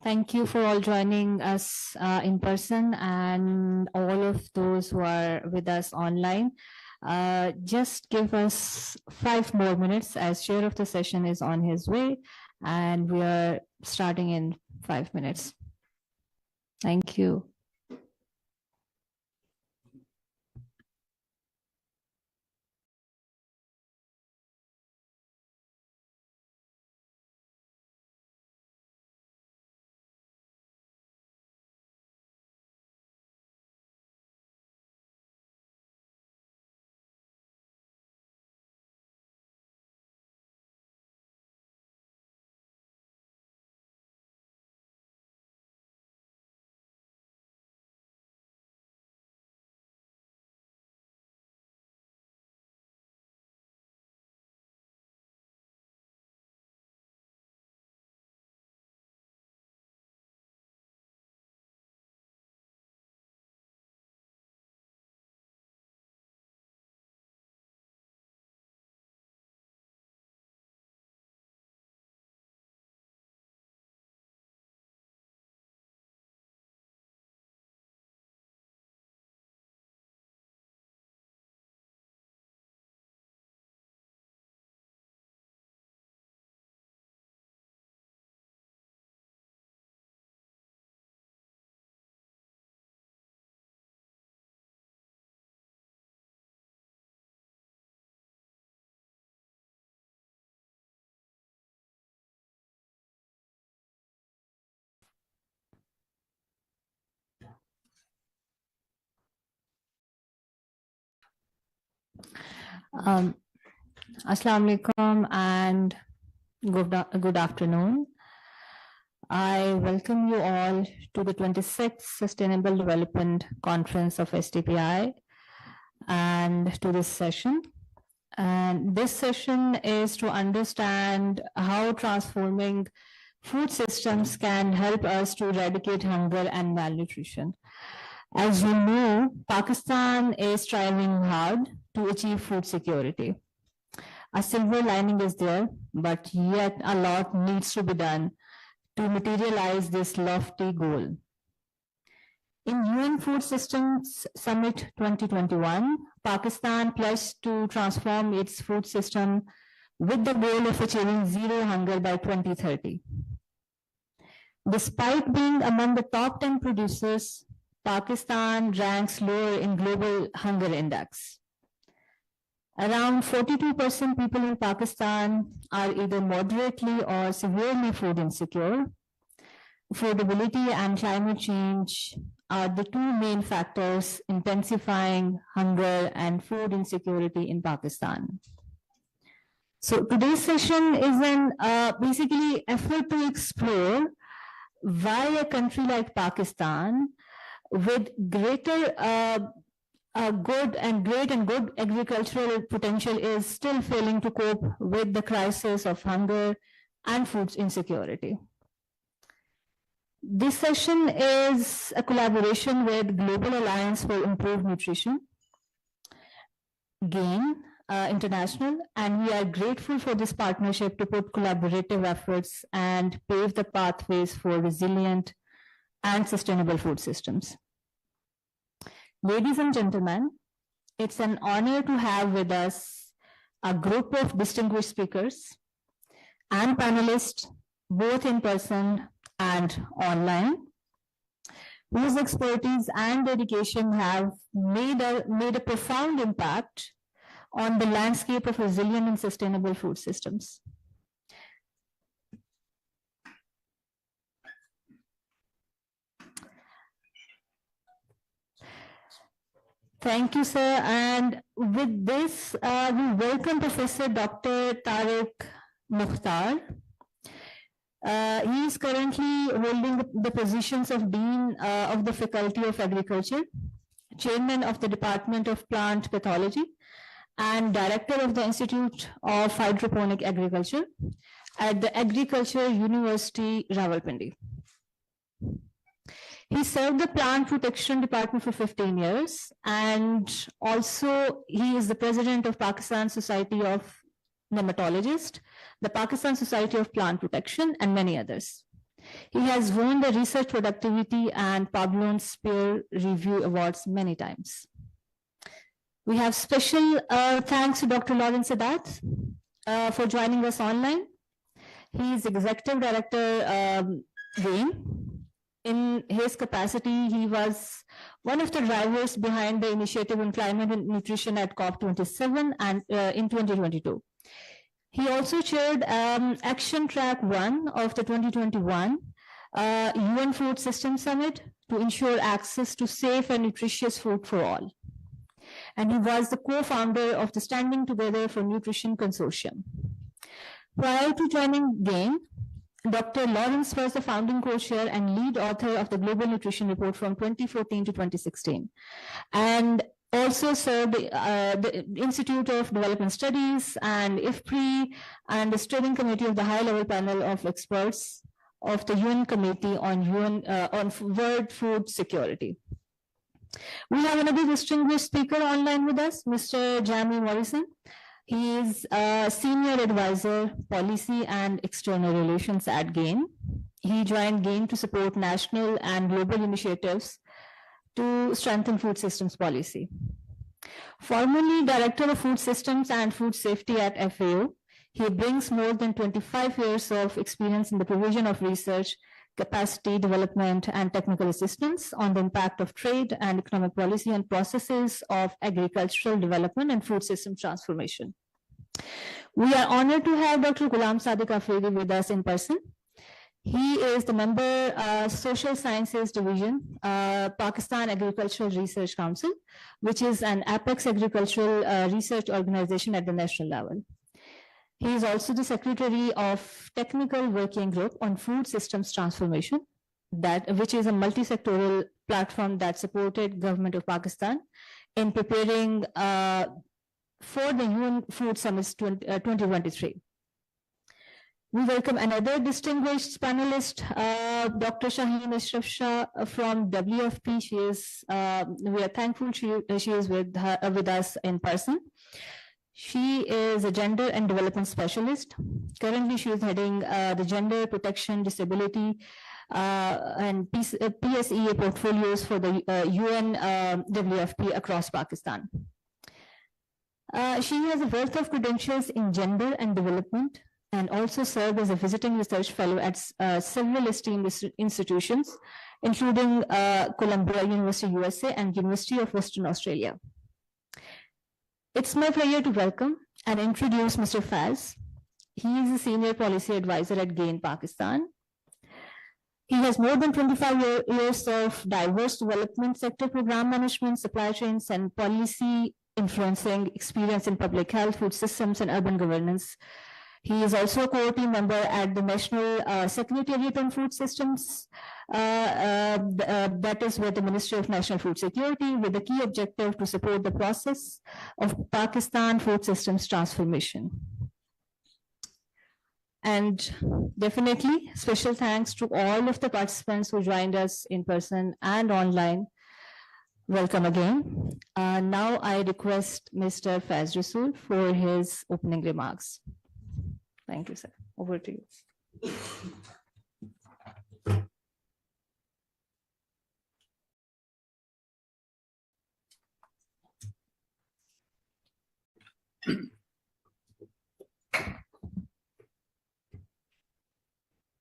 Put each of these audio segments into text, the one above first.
Thank you for all joining us in person and all of those who are with us online. Just give us 5 more minutes as chair of the session is on his way, and we are starting in 5 minutes. Thank you. Assalamu alaikum and good afternoon. I welcome you all to the 26th Sustainable Development Conference of SDPI and to this session. And this session is to understand how transforming food systems can help us to eradicate hunger and malnutrition. As you know, Pakistan is striving hard to achieve food security. A silver lining is there, but yet a lot needs to be done to materialize this lofty goal. In UN Food Systems Summit 2021, Pakistan pledged to transform its food system with the goal of achieving zero hunger by 2030. Despite being among the top 10 producers, Pakistan ranks lower in global hunger index. Around 42% people in Pakistan are either moderately or severely food insecure. Affordability and climate change are the two main factors intensifying hunger and food insecurity in Pakistan. So today's session is an basically effort to explore why a country like Pakistan with greater good agricultural potential is still failing to cope with the crisis of hunger and food insecurity. This session is a collaboration with Global Alliance for Improved Nutrition, GAIN International, and we are grateful for this partnership to put collaborative efforts and pave the pathways for resilient and sustainable food systems. Ladies and gentlemen, it's an honor to have with us a group of distinguished speakers and panelists, both in person and online, whose expertise and dedication have made a profound impact on the landscape of resilient and sustainable food systems. Thank you, sir. And with this, we welcome Professor Dr. Tariq Mukhtar. He is currently holding the positions of Dean of the Faculty of Agriculture, Chairman of the Department of Plant Pathology, and Director of the Institute of Hydroponic Agriculture at the Agriculture University, Rawalpindi. He served the Plant Protection Department for 15 years, and also he is the president of Pakistan Society of Nematologists, the Pakistan Society of Plant Protection, and many others. He has won the Research Productivity and Pablon's Peer Review Awards many times. We have special thanks to Dr. Lawrence Sadat for joining us online. He is Executive Director, GAIN. In his capacity, he was one of the drivers behind the initiative on climate and nutrition at COP27 and in 2022. He also chaired Action Track 1 of the 2021 UN Food System Summit to ensure access to safe and nutritious food for all. And he was the co-founder of the Standing Together for Nutrition Consortium. Prior to joining GAIN, Dr. Lawrence was the founding co-chair and lead author of the Global Nutrition Report from 2014 to 2016, and also served the Institute of Development Studies and IFPRI and the steering committee of the high-level panel of experts of the UN Committee on World Food Security. We have another distinguished speaker online with us, Mr. Jamie Morrison. He is a Senior Advisor, Policy and External Relations at GAIN. He joined GAIN to support national and global initiatives to strengthen food systems policy. Formerly Director of Food Systems and Food Safety at FAO, he brings more than 25 years of experience in the provision of research, capacity development, and technical assistance on the impact of trade and economic policy and processes of agricultural development and food system transformation. We are honored to have Dr. Ghulam Sadiq Afridi with us in person. He is the member Social Sciences Division, Pakistan Agricultural Research Council, which is an apex agricultural research organization at the national level. He is also the secretary of Technical Working Group on Food Systems Transformation, which is a multi-sectoral platform that supported government of Pakistan in preparing for the UN Food Summit 2023. We welcome another distinguished panelist, Dr. Shaheen Ashraf Shah from WFP. We are thankful she is with us in person. She is a gender and development specialist. Currently, she is heading the gender protection, disability, and PSEA portfolios for the UN WFP across Pakistan. She has a wealth of credentials in gender and development, and also served as a visiting research fellow at several esteemed institutions, including Columbia University, USA, and University of Western Australia. It's my pleasure to welcome and introduce Mr. Faz. He is a senior policy advisor at GAIN Pakistan. He has more than 25 years of diverse development sector program management, supply chains, and policy influencing experience in public health, food systems, and urban governance. He is also a core team member at the National Secretariat on Food Systems, that is with the Ministry of National Food Security, with the key objective to support the process of Pakistan food systems transformation. And definitely, special thanks to all of the participants who joined us in person and online. Welcome again. Now I request Mr. Faz Rasool for his opening remarks. Thank you, sir. Over to you.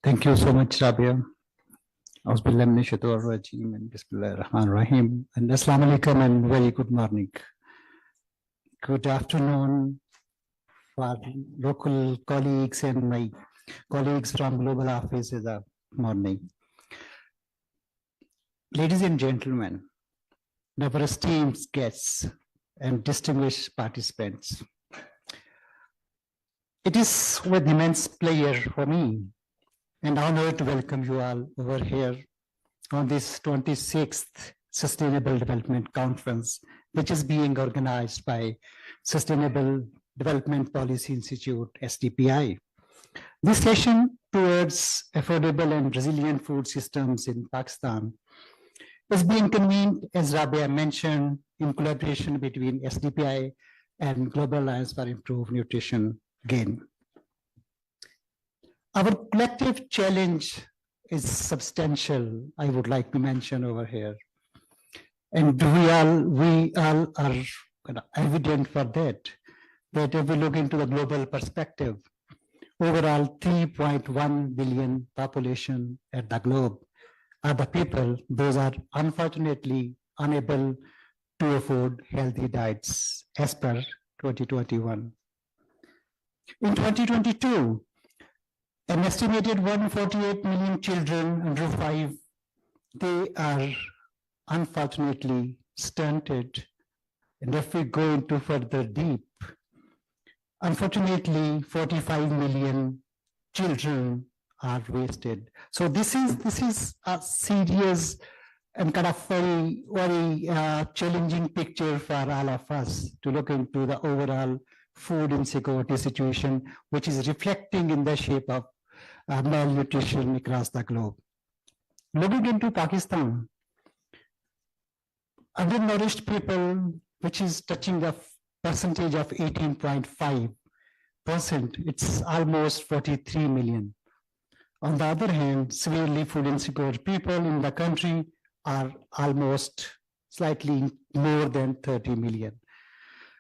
Thank you so much, Rabia. Auzubillahi minash shaitanir rajeem and Bismillahir Rahmanir Rahim. And Assalamu alaikum and very good morning. Good afternoon for local colleagues and my colleagues from Global Office in the morning. Ladies and gentlemen, our esteemed guests and distinguished participants, it is with immense pleasure for me and honor to welcome you all over here on this 26th Sustainable Development Conference, which is being organized by Sustainable Development Policy Institute, SDPI. This session towards affordable and resilient food systems in Pakistan is being convened, as Rabia mentioned, in collaboration between SDPI and Global Alliance for Improved Nutrition, GAIN. Our collective challenge is substantial, I would like to mention over here. And we all are kind of evident for that if we look into the global perspective, overall 3.1 billion population at the globe are the people, those are unfortunately unable to afford healthy diets as per 2021. In 2022, an estimated 148 million children under 5, they are unfortunately stunted. And if we go into further deep, unfortunately, 45 million children are wasted. So this is a serious and kind of very challenging picture for all of us to look into the overall food insecurity situation, which is reflecting in the shape of malnutrition across the globe. Looking into Pakistan, undernourished people, which is touching the percentage of 18.5%, it's almost 43 million. On the other hand, severely food insecure people in the country are almost slightly more than 30 million.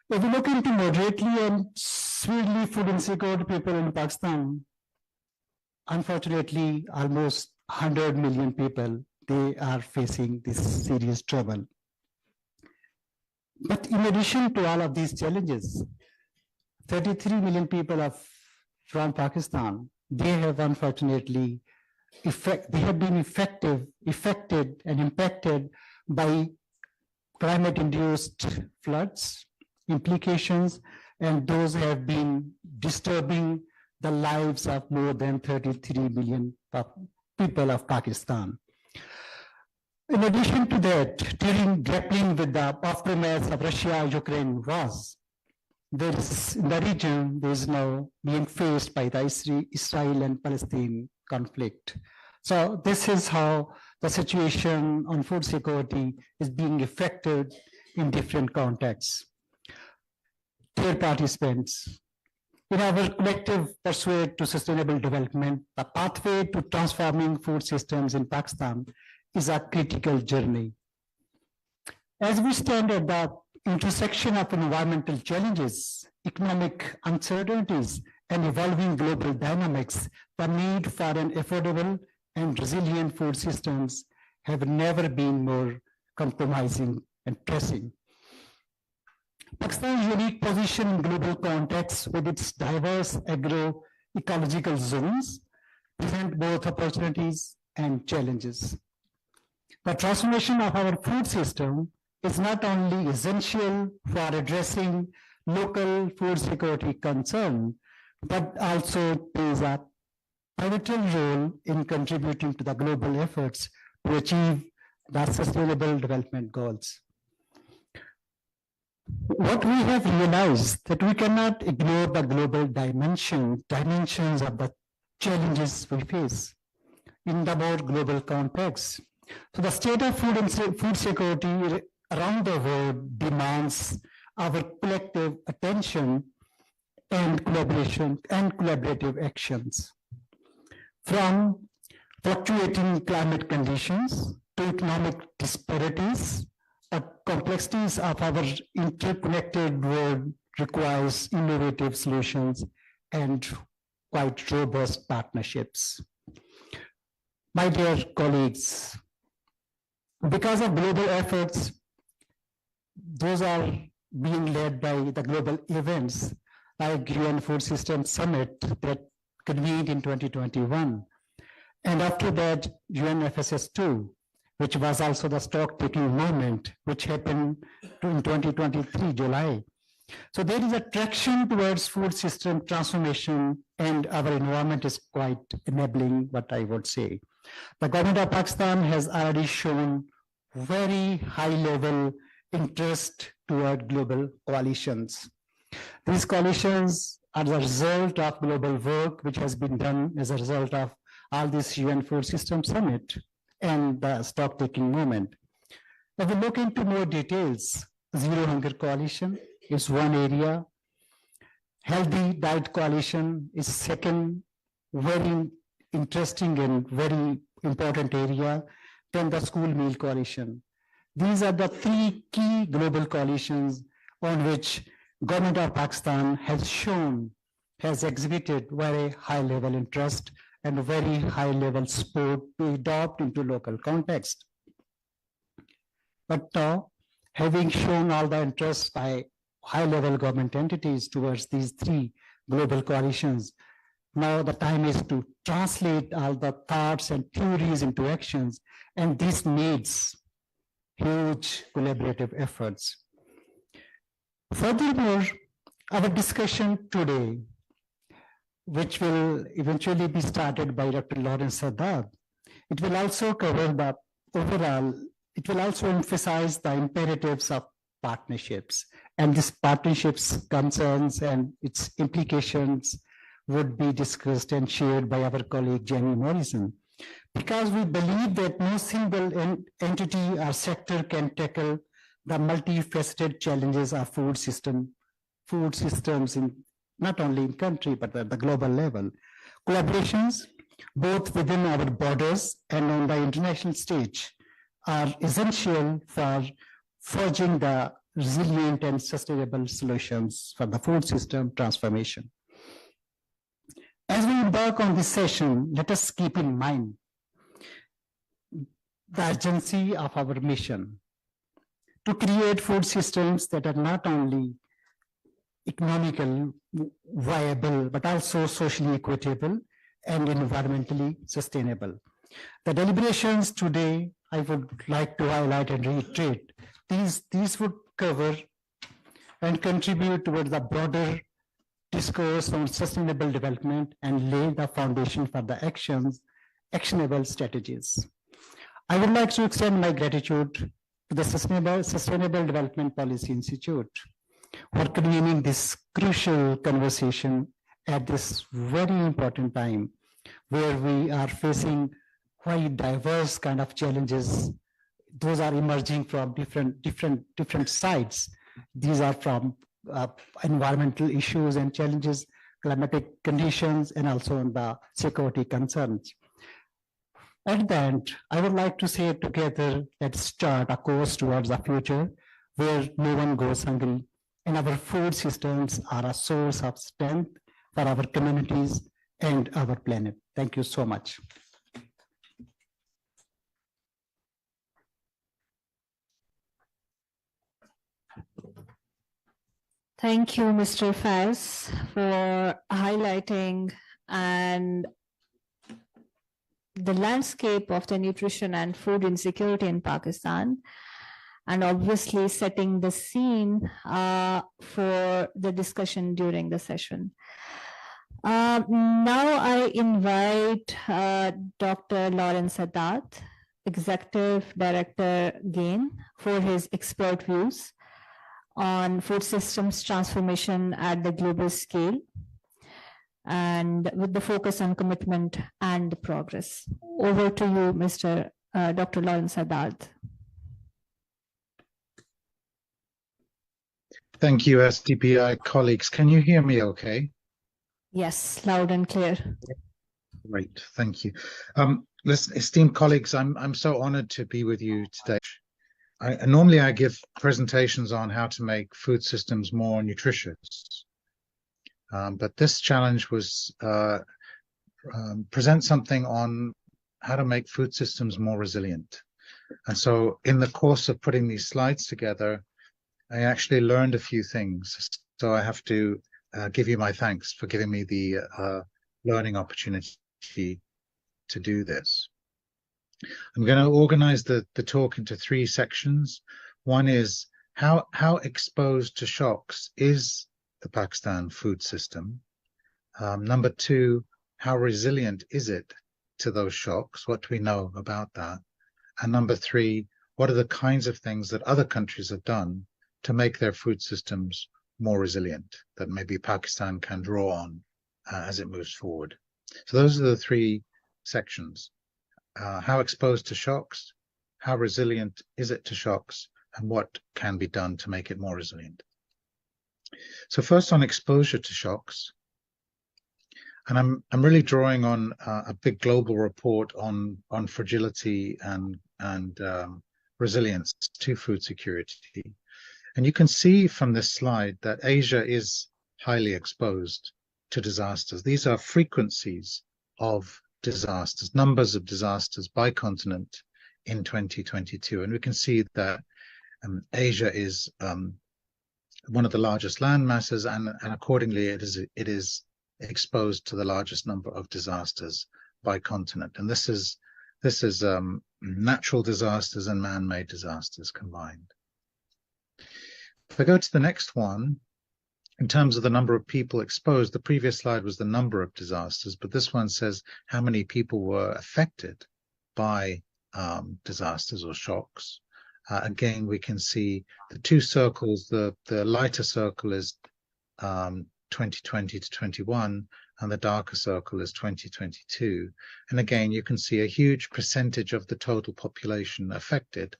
If we look into moderately and severely food insecure people in Pakistan, unfortunately, almost 100 million people, they are facing this serious trouble. But in addition to all of these challenges, 33 million people from Pakistan, they have unfortunately been affected and impacted by climate-induced floods, implications, and those have been disturbing the lives of more than 33 million people of Pakistan. In addition to that, during grappling with the aftermath of Russia-Ukraine wars, there is in the region, there is now being faced by the Israel and Palestine conflict. So this is how the situation on food security is being affected in different contexts. Dear participants, in our collective pursuit to sustainable development, the pathway to transforming food systems in Pakistan is a critical journey. As we stand at the intersection of environmental challenges, economic uncertainties, and evolving global dynamics, the need for an affordable and resilient food systems have never been more compromising and pressing. Pakistan's unique position in global context with its diverse agro-ecological zones present both opportunities and challenges. The transformation of our food system is not only essential for addressing local food security concern, but also plays a pivotal role in contributing to the global efforts to achieve the Sustainable Development Goals. What we have realized that we cannot ignore the global dimensions of the challenges we face in the more global context. So the state of food security around the world demands our collective attention and collaboration and collaborative actions. From fluctuating climate conditions to economic disparities, the complexities of our interconnected world requires innovative solutions and quite robust partnerships. My dear colleagues, because of global efforts, those are being led by the global events like UN Food System Summit that convened in 2021. And after that, UNFSS2, which was also the stock-taking moment, which happened in 2023, July. So there is a traction towards food system transformation, and our environment is quite enabling, what I would say. The government of Pakistan has already shown very high-level interest toward global coalitions. These coalitions are the result of global work which has been done as a result of all this UN Food System Summit and the stock-taking movement. If we look into more details, Zero Hunger Coalition is one area. Healthy Diet Coalition is second, very interesting and very important area, then the School Meal Coalition. These are the three key global coalitions on which Government of Pakistan has exhibited very high level interest and very high level support to adopt into local context. But having shown all the interest by high level government entities towards these three global coalitions, now the time is to translate all the thoughts and theories into actions, and this needs huge collaborative efforts. Furthermore, our discussion today, which will eventually be started by Dr. Lawrence Sadat, it will also cover the overall, it will also emphasize the imperatives of partnerships, and this partnerships concerns and its implications would be discussed and shared by our colleague Jamie Morrison, because we believe that no single entity or sector can tackle the multifaceted challenges of food systems in not only in country but at the global level. Collaborations both within our borders and on the international stage are essential for forging the resilient and sustainable solutions for the food system transformation. As we embark on this session, let us keep in mind the urgency of our mission to create food systems that are not only economically viable, but also socially equitable and environmentally sustainable. The deliberations today, I would like to highlight and reiterate, these would cover and contribute towards the broader discourse on sustainable development and lay the foundation for the actionable strategies. I would like to extend my gratitude to the Sustainable Development Policy Institute for convening this crucial conversation at this very important time where we are facing quite diverse kind of challenges. Those are emerging from different sides. These are from environmental issues and challenges, climatic conditions, and also on the security concerns. At the end, I would like to say together, let's chart a course towards the future where no one goes hungry, and our food systems are a source of strength for our communities and our planet. Thank you so much. Thank you, Mr. Faz, for highlighting and the landscape of the nutrition and food insecurity in Pakistan, and obviously setting the scene for the discussion during the session. Now I invite Dr. Lawrence Sadat, Executive Director, GAIN, for his expert views on food systems transformation at the global scale, and with the focus on commitment and progress. Over to you, Mr. Dr. Lawrence Sadat. Thank you, SDPI colleagues. Can you hear me okay? Yes, loud and clear. Great, thank you. Listen, esteemed colleagues, I'm so honored to be with you today. Normally I give presentations on how to make food systems more nutritious. But this challenge was present something on how to make food systems more resilient. And so in the course of putting these slides together, I actually learned a few things. So I have to give you my thanks for giving me the learning opportunity to do this. I'm going to organize the talk into three sections. One is how exposed to shocks is the Pakistan food system? Number two, how resilient is it to those shocks? What do we know about that? And number three, what are the kinds of things that other countries have done to make their food systems more resilient that maybe Pakistan can draw on as it moves forward? So those are the three sections. How exposed to shocks, how resilient is it to shocks, and what can be done to make it more resilient? So first on exposure to shocks, And I'm really drawing on a big global report on fragility and resilience to food security. And you can see from this slide that Asia is highly exposed to disasters. These are frequencies of disasters, numbers of disasters by continent in 2022. And we can see that Asia is one of the largest land masses, and accordingly, it is exposed to the largest number of disasters by continent. And this is natural disasters and man-made disasters combined. If I go to the next one, in terms of the number of people exposed, the previous slide was the number of disasters, but this one says how many people were affected by disasters or shocks. Again, we can see the two circles. The lighter circle is 2020 to 21, and the darker circle is 2022. And again, you can see a huge percentage of the total population affected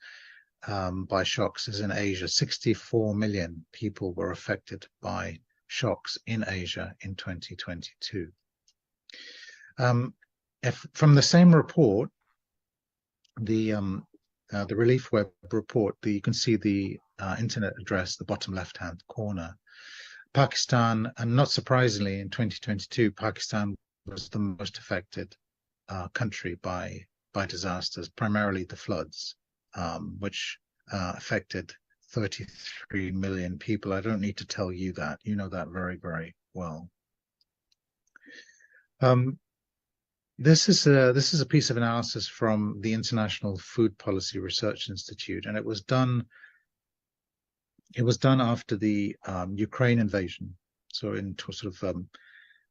by shocks is in Asia. 64 million people were affected by shocks in Asia in 2022. From the same report, the Relief Web report, you can see the internet address, the bottom left-hand corner. Pakistan, and not surprisingly, in 2022, Pakistan was the most affected country by disasters, primarily the floods, which affected 33 million people. I don't need to tell you that. You know that very, very well. This is a piece of analysis from the International Food Policy Research Institute, and it was done after the Ukraine invasion, so in sort of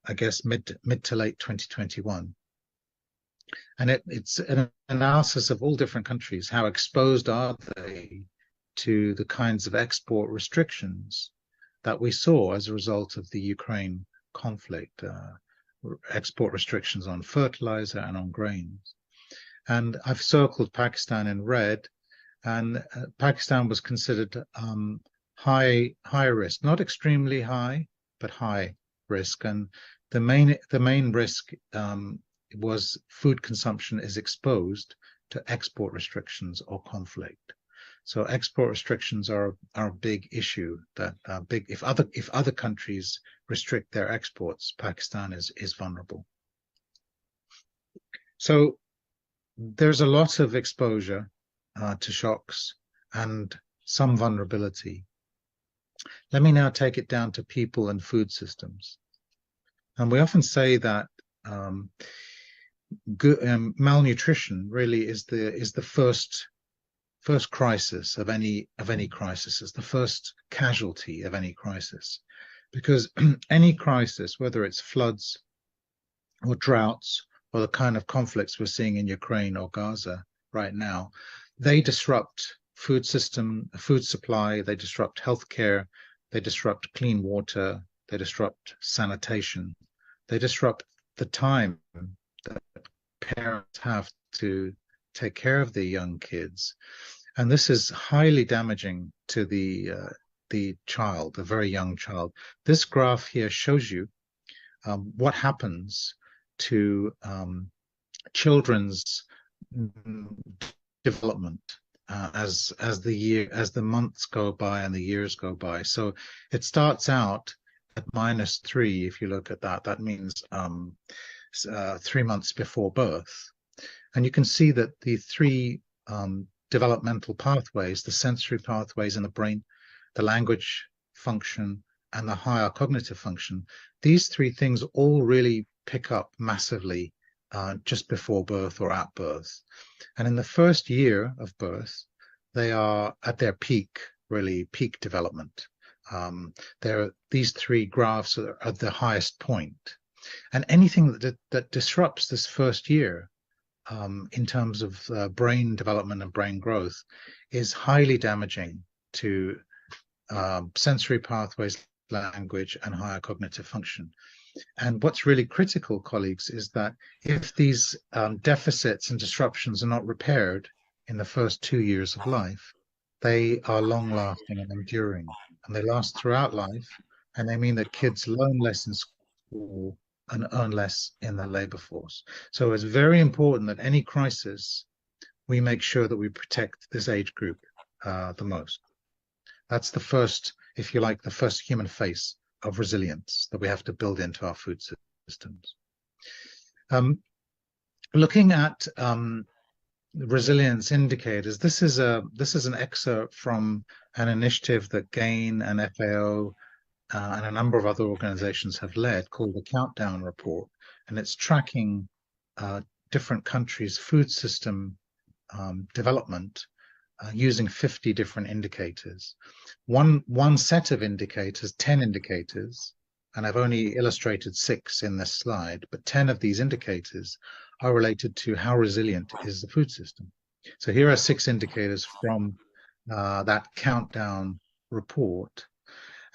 I guess mid to late 2021. And it's an analysis of all different countries. How exposed are they to the kinds of export restrictions that we saw as a result of the Ukraine conflict, export restrictions on fertilizer and on grains. And I've circled Pakistan in red, and Pakistan was considered high risk, not extremely high, but high risk. And the main risk was food consumption is exposed to export restrictions or conflict. So export restrictions are a big issue. That big if other countries restrict their exports, Pakistan is vulnerable. So there's a lot of exposure to shocks and some vulnerability. Let me now take it down to people and food systems. And we often say that malnutrition really is the first crisis of any crisis, is the first casualty of any crisis, because any crisis, whether it's floods or droughts or the kind of conflicts we're seeing in Ukraine or Gaza right now, they disrupt food supply, they disrupt healthcare, they disrupt clean water, they disrupt sanitation, they disrupt the time that parents have to take care of their young kids. And this is highly damaging to the child, the very young child. This graph here shows you what happens to children's development as the months go by and the years go by. So it starts out at -3. If you look at that, that means 3 months before birth. And you can see that the three developmental pathways, the sensory pathways in the brain, the language function, and the higher cognitive function, these three things all really pick up massively just before birth or at birth. And in the first year of birth, they are at their peak, really peak development. These three graphs are at the highest point. And anything that disrupts this first year in terms of brain development and brain growth is highly damaging to sensory pathways, language, and higher cognitive function. And what's really critical, colleagues, is that if these deficits and disruptions are not repaired in the first 2 years of life, they are long-lasting and enduring, and they last throughout life, and they mean that kids learn less in school, and earn less in the labor force. So it's very important that any crisis, we make sure that we protect this age group the most. That's the first, if you like, the first human face of resilience that we have to build into our food systems. Looking at resilience indicators, this is an excerpt from an initiative that GAIN and FAO and a number of other organizations have led, called the Countdown Report, and it's tracking different countries' food system development using 50 different indicators. One set of indicators, 10 indicators, and I've only illustrated 6 in this slide, but 10 of these indicators are related to how resilient is the food system. So here are 6 indicators from that Countdown report.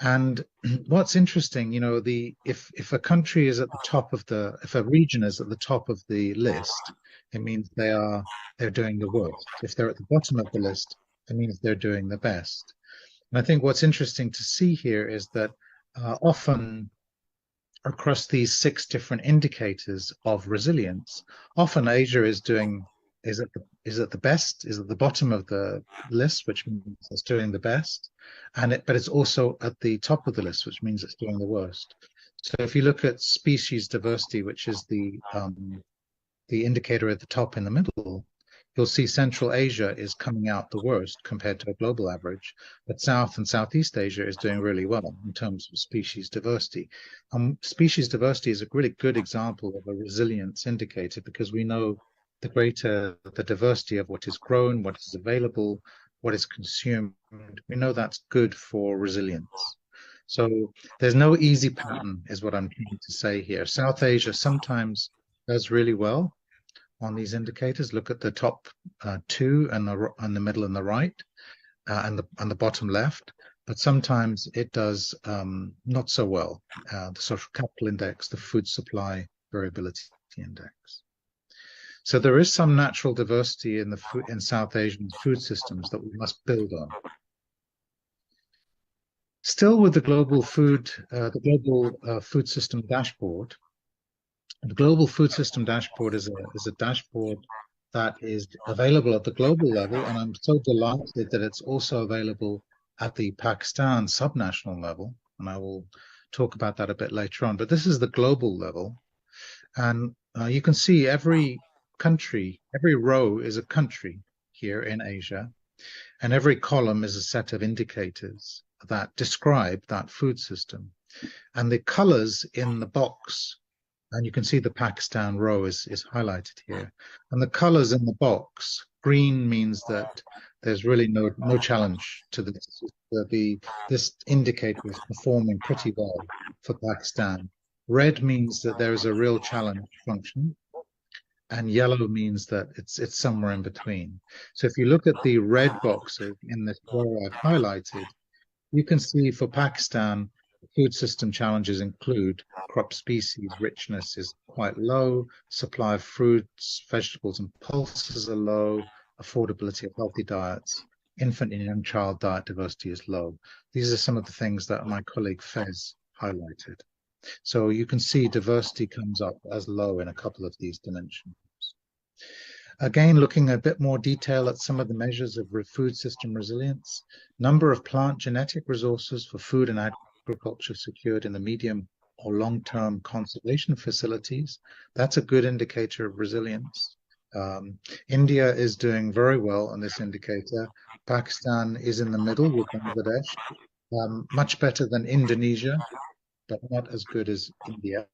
And what's interesting, you know, if a country is at the top of if a region is at the top of the list, it means they're doing the worst. If they're at the bottom of the list, it means they're doing the best. And I think what's interesting to see here is that often across these 6 different indicators of resilience, often Asia is at the best, is at the bottom of the list, which means it's doing the best, but it's also at the top of the list, which means it's doing the worst. So if you look at species diversity, which is the indicator at the top in the middle, you'll see Central Asia is coming out the worst compared to a global average, but South and Southeast Asia is doing really well in terms of species diversity. Species diversity is a really good example of a resilience indicator, because we know the greater the diversity of what is grown, what is available, what is consumed, we know that's good for resilience. So there's no easy pattern, is what I'm trying to say here. South Asia sometimes does really well on these indicators. Look at the top 2 and the middle and the right and the bottom left. But sometimes it does not so well. The social capital index, the food supply variability index. So there is some natural diversity in South Asian food systems that we must build on. Still with the global food system dashboard. The Global Food System Dashboard is a dashboard that is available at the global level, and I'm so delighted that it's also available at the Pakistan subnational level, and I will talk about that a bit later on. But this is the global level, and you can see every country, every row is a country here in Asia, and every column is a set of indicators that describe that food system. And the colors in the box, and you can see the Pakistan row is highlighted here. And the colors in the box, green means that there's really no challenge to this. This indicator is performing pretty well for Pakistan. Red means that there is a real challenge function, and yellow means that it's somewhere in between. So if you look at the red boxes in this row I've highlighted, you can see for Pakistan, food system challenges include crop species richness is quite low, supply of fruits, vegetables, and pulses are low, affordability of healthy diets, infant and young child diet diversity is low. These are some of the things that my colleague Fez highlighted. So you can see diversity comes up as low in a couple of these dimensions. Again, looking a bit more detail at some of the measures of food system resilience, number of plant genetic resources for food and agriculture secured in the medium or long-term conservation facilities. That's a good indicator of resilience. India is doing very well on this indicator. Pakistan is in the middle with Bangladesh, much better than Indonesia, but not as good as India.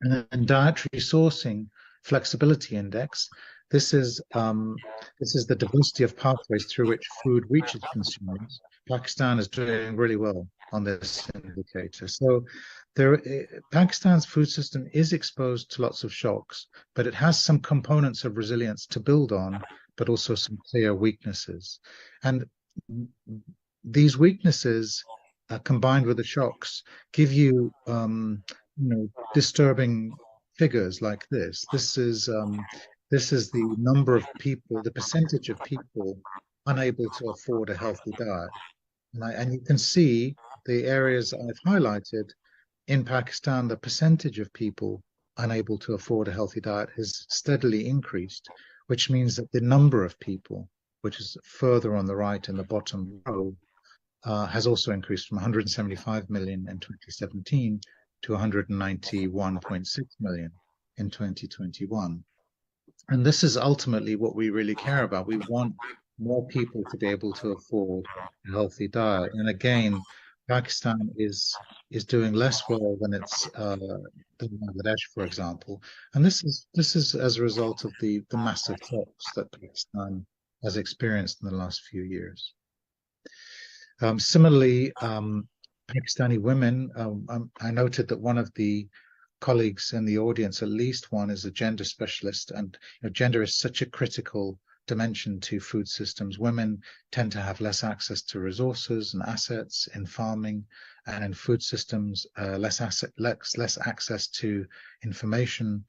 And then dietary sourcing flexibility index. This is the diversity of pathways through which food reaches consumers. Pakistan is doing really well on this indicator. So Pakistan's food system is exposed to lots of shocks, but it has some components of resilience to build on, but also some clear weaknesses. And these weaknesses, combined with the shocks, give you, disturbing figures like this. This is the number of people, the percentage of people unable to afford a healthy diet. And you can see the areas I've highlighted, in Pakistan, the percentage of people unable to afford a healthy diet has steadily increased, which means that the number of people, which is further on the right in the bottom row, has also increased from 175 million in 2017 to 191.6 million in 2021. And this is ultimately what we really care about. We want more people to be able to afford a healthy diet. And again, Pakistan is doing less well than Bangladesh, for example. And this is as a result of the massive shocks that Pakistan has experienced in the last few years. Similarly, Pakistani women, I noted that one of the colleagues in the audience, at least one, is a gender specialist, and gender is such a critical dimension to food systems. Women tend to have less access to resources and assets in farming and in food systems, less access to information,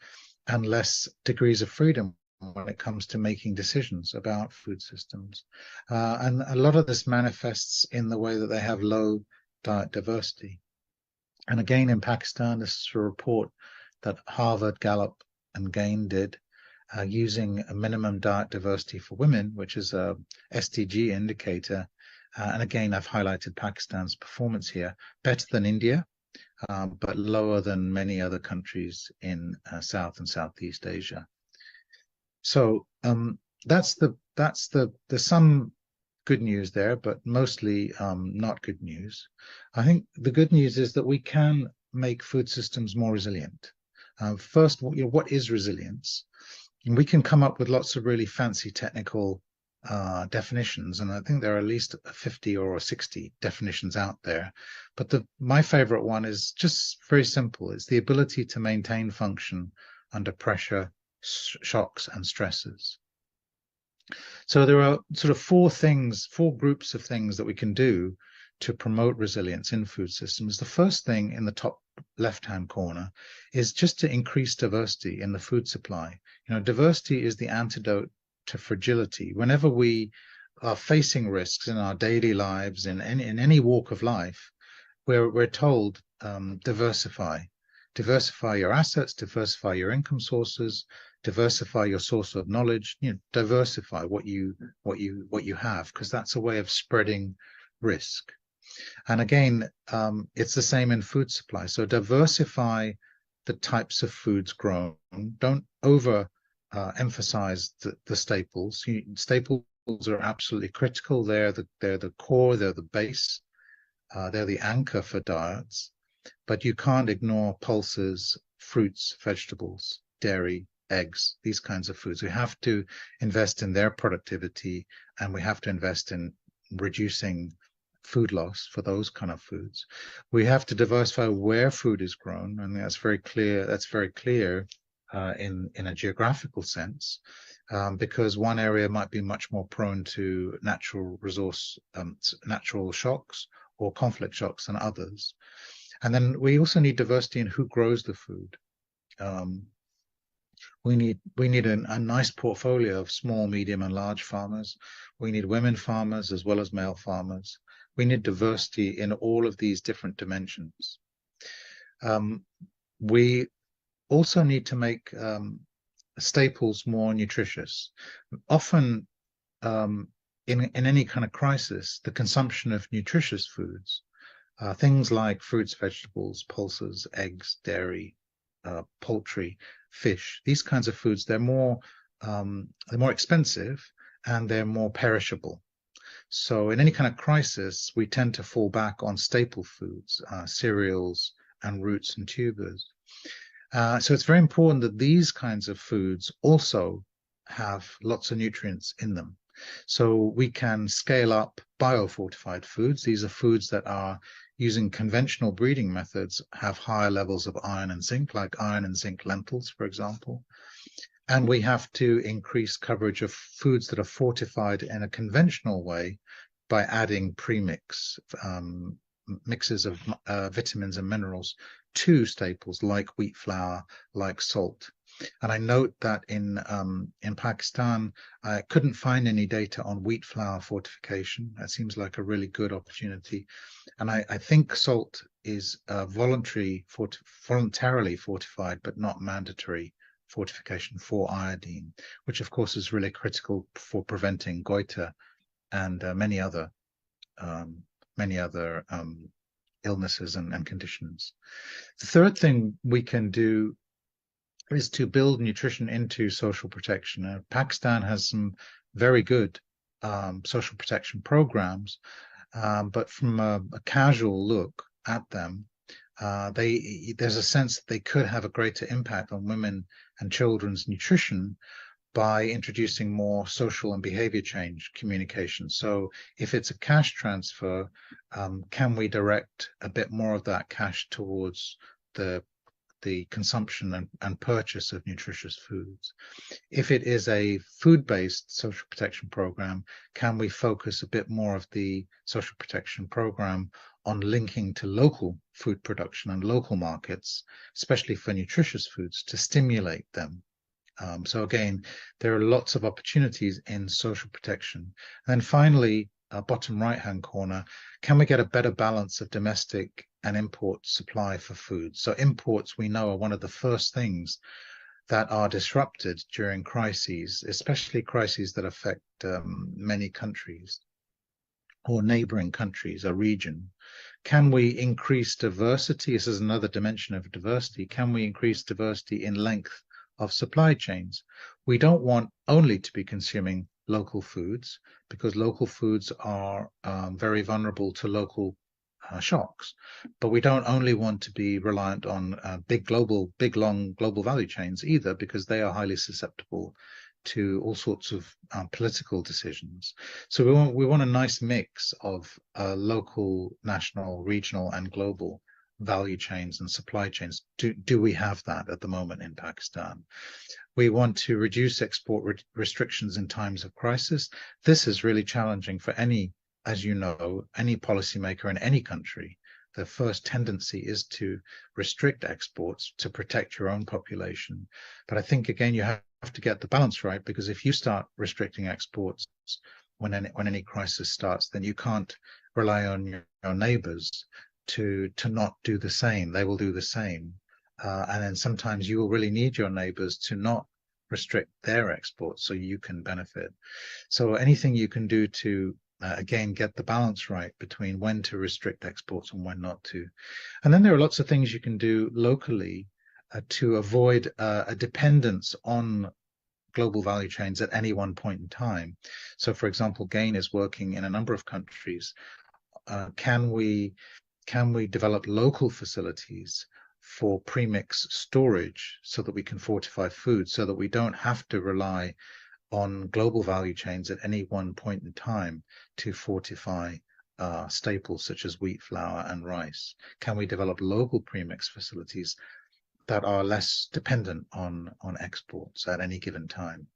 and less degrees of freedom when it comes to making decisions about food systems. And a lot of this manifests in the way that they have low diet diversity. And again, in Pakistan, this is a report that Harvard, Gallup, and Gain did using a minimum diet diversity for women, which is a SDG indicator. And again, I've highlighted Pakistan's performance here, better than India, but lower than many other countries in South and Southeast Asia. So there's some good news there, but mostly not good news. I think the good news is that we can make food systems more resilient. First, what is resilience? And we can come up with lots of really fancy technical definitions, and I think there are at least 50 or 60 definitions out there. But my favorite one is just very simple. It's the ability to maintain function under pressure, shocks, and stresses. So there are sort of four groups of things that we can do to promote resilience in food systems. The first thing in the top left-hand corner is just to increase diversity in the food supply. Diversity is the antidote to fragility. Whenever we are facing risks in our daily lives, in any walk of life, we're told diversify your assets, diversify your income sources, diversify your source of knowledge, diversify what you have, because that's a way of spreading risk. And again, it's the same in food supply. So diversify the types of foods grown. Don't over emphasize the staples. Staples are absolutely critical. They're the core, they're the base, they're the anchor for diets. But you can't ignore pulses, fruits, vegetables, dairy, eggs, these kinds of foods. We have to invest in their productivity, and we have to invest in reducing food loss for those kind of foods. We have to diversify where food is grown, and that's very clear. That's very clear in a geographical sense, because one area might be much more prone to natural shocks or conflict shocks than others. And then we also need diversity in who grows the food. We need a nice portfolio of small, medium, and large farmers. We need women farmers as well as male farmers. We need diversity in all of these different dimensions. We also need to make staples more nutritious. Often, in any kind of crisis, the consumption of nutritious foods, things like fruits, vegetables, pulses, eggs, dairy, poultry, fish, these kinds of foods, they're more expensive and they're more perishable. So in any kind of crisis, we tend to fall back on staple foods, cereals and roots and tubers. So it's very important that these kinds of foods also have lots of nutrients in them. So we can scale up biofortified foods. These are foods that are using conventional breeding methods, have higher levels of iron and zinc, like iron and zinc lentils, for example. And we have to increase coverage of foods that are fortified in a conventional way by adding premix, mixes of vitamins and minerals to staples like wheat flour, like salt. And I note that in Pakistan, I couldn't find any data on wheat flour fortification. That seems like a really good opportunity. And I think salt is voluntarily fortified, but not mandatory fortification for iodine, which of course is really critical for preventing goiter and many other illnesses and conditions. The third thing we can do is to build nutrition into social protection. Pakistan has some very good social protection programs, but from a casual look at them, there's a sense that they could have a greater impact on women and children's nutrition by introducing more social and behavior change communication. So if it's a cash transfer, can we direct a bit more of that cash towards the consumption and purchase of nutritious foods? If it is a food-based social protection program, can we focus a bit more of the social protection program on linking to local food production and local markets, especially for nutritious foods, to stimulate them? So again, there are lots of opportunities in social protection. And then finally, bottom right-hand corner, can we get a better balance of domestic and import supply for food? So imports, we know, are one of the first things that are disrupted during crises, especially crises that affect many countries or neighboring countries, a region. Can we increase diversity? This is another dimension of diversity. Can we increase diversity in length of supply chains? We don't want only to be consuming local foods, because local foods are very vulnerable to local shocks. But we don't only want to be reliant on big, long global value chains either, because they are highly susceptible to all sorts of political decisions. So we want a nice mix of local, national, regional, and global value chains and supply chains. Do we have that at the moment in Pakistan? We want to reduce export restrictions in times of crisis. This is really challenging for any, as you know, any policymaker in any country. The first tendency is to restrict exports to protect your own population. But I think, again, you have to get the balance right, because if you start restricting exports when any crisis starts, then you can't rely on your neighbors to not do the same. They will do the same. And then sometimes you will really need your neighbors to not restrict their exports so you can benefit. So anything you can do to, again, get the balance right between when to restrict exports and when not to. And then there are lots of things you can do locally to avoid a dependence on global value chains at any one point in time. So, for example, GAIN is working in a number of countries. Can we develop local facilities for premix storage so that we can fortify food, so that we don't have to rely on global value chains at any one point in time to fortify staples such as wheat, flour, and rice? Can we develop local premix facilities that are less dependent on exports at any given time?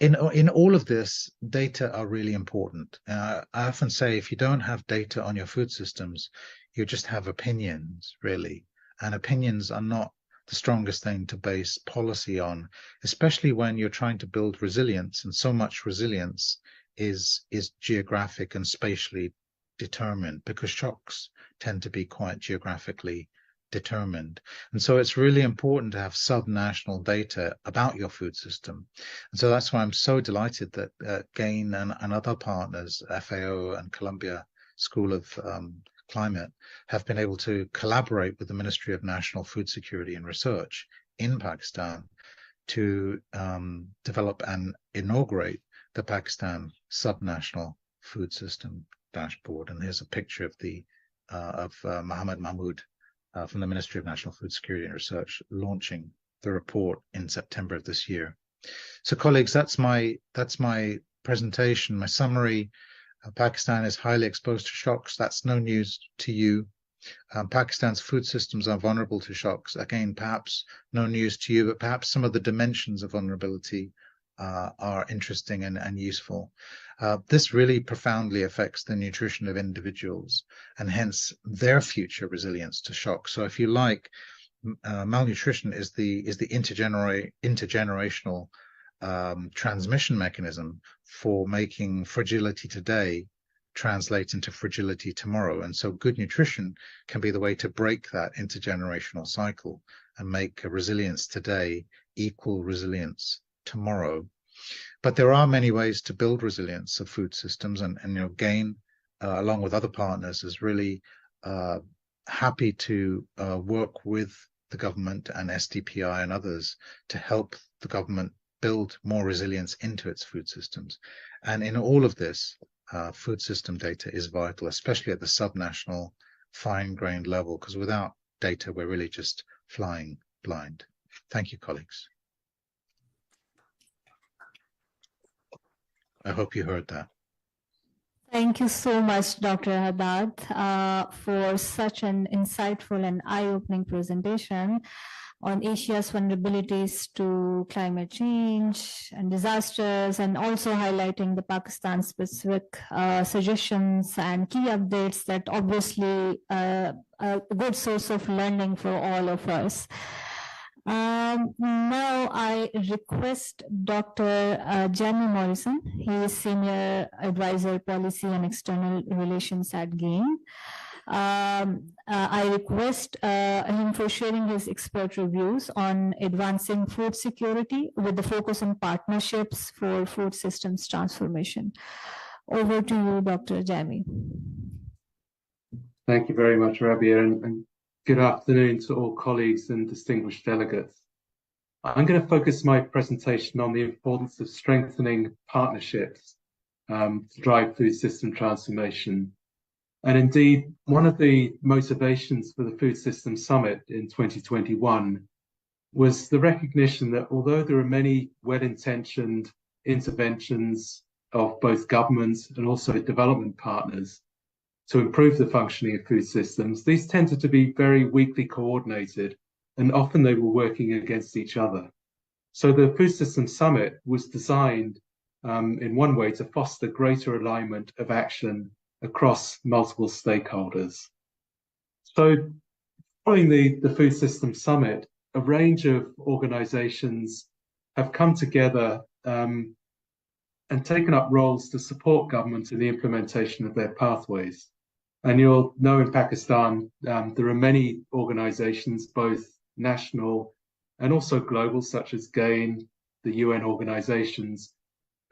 In all of this, data are really important. I often say, if you don't have data on your food systems, you just have opinions, really. And opinions are not the strongest thing to base policy on, especially when you're trying to build resilience. And so much resilience is geographic and spatially determined, because shocks tend to be quite geographically determined. And so it's really important to have subnational data about your food system. And so that's why I'm so delighted that GAIN and other partners, FAO and Columbia School of Climate, have been able to collaborate with the Ministry of National Food Security and Research in Pakistan to develop and inaugurate the Pakistan Subnational Food System Dashboard. And here's a picture of Mohammed Mahmood from the Ministry of National Food Security and Research launching the report in September of this year. So, colleagues, that's my presentation, my summary. Pakistan is highly exposed to shocks. That's no news to you. Pakistan's food systems are vulnerable to shocks. Again, perhaps no news to you, but perhaps some of the dimensions of vulnerability are interesting and useful. This really profoundly affects the nutrition of individuals and hence their future resilience to shock. So if you like, malnutrition is the intergenerational transmission mechanism for making fragility today translate into fragility tomorrow. And so good nutrition can be the way to break that intergenerational cycle and make resilience today equal resilience tomorrow. But there are many ways to build resilience of food systems, and GAIN, along with other partners, is really happy to work with the government and SDPI and others to help the government build more resilience into its food systems. And in all of this, food system data is vital, especially at the subnational fine-grained level, because without data, we're really just flying blind. Thank you, colleagues. I hope you heard that. Thank you so much, Dr. Haddad, for such an insightful and eye-opening presentation on Asia's vulnerabilities to climate change and disasters, and also highlighting the Pakistan-specific suggestions and key updates that obviously a good source of learning for all of us. Now I request Dr. Jamie Morrison. He is Senior Advisor Policy and External Relations at GAIN. I request him for sharing his expert reviews on advancing food security with the focus on partnerships for food systems transformation. Over to you, Dr. Jamie. Thank you very much, Rabia, and good afternoon to all colleagues and distinguished delegates. I'm going to focus my presentation on the importance of strengthening partnerships to drive food system transformation. And indeed, one of the motivations for the Food Systems Summit in 2021 was the recognition that although there are many well-intentioned interventions of both governments and also development partners to improve the functioning of food systems, these tended to be very weakly coordinated, and often they were working against each other. So the Food Systems Summit was designed in one way to foster greater alignment of action across multiple stakeholders. So following the Food Systems Summit, a range of organizations have come together and taken up roles to support government in the implementation of their pathways. And you'll know in Pakistan, there are many organizations, both national and also global, such as GAIN, the UN organizations,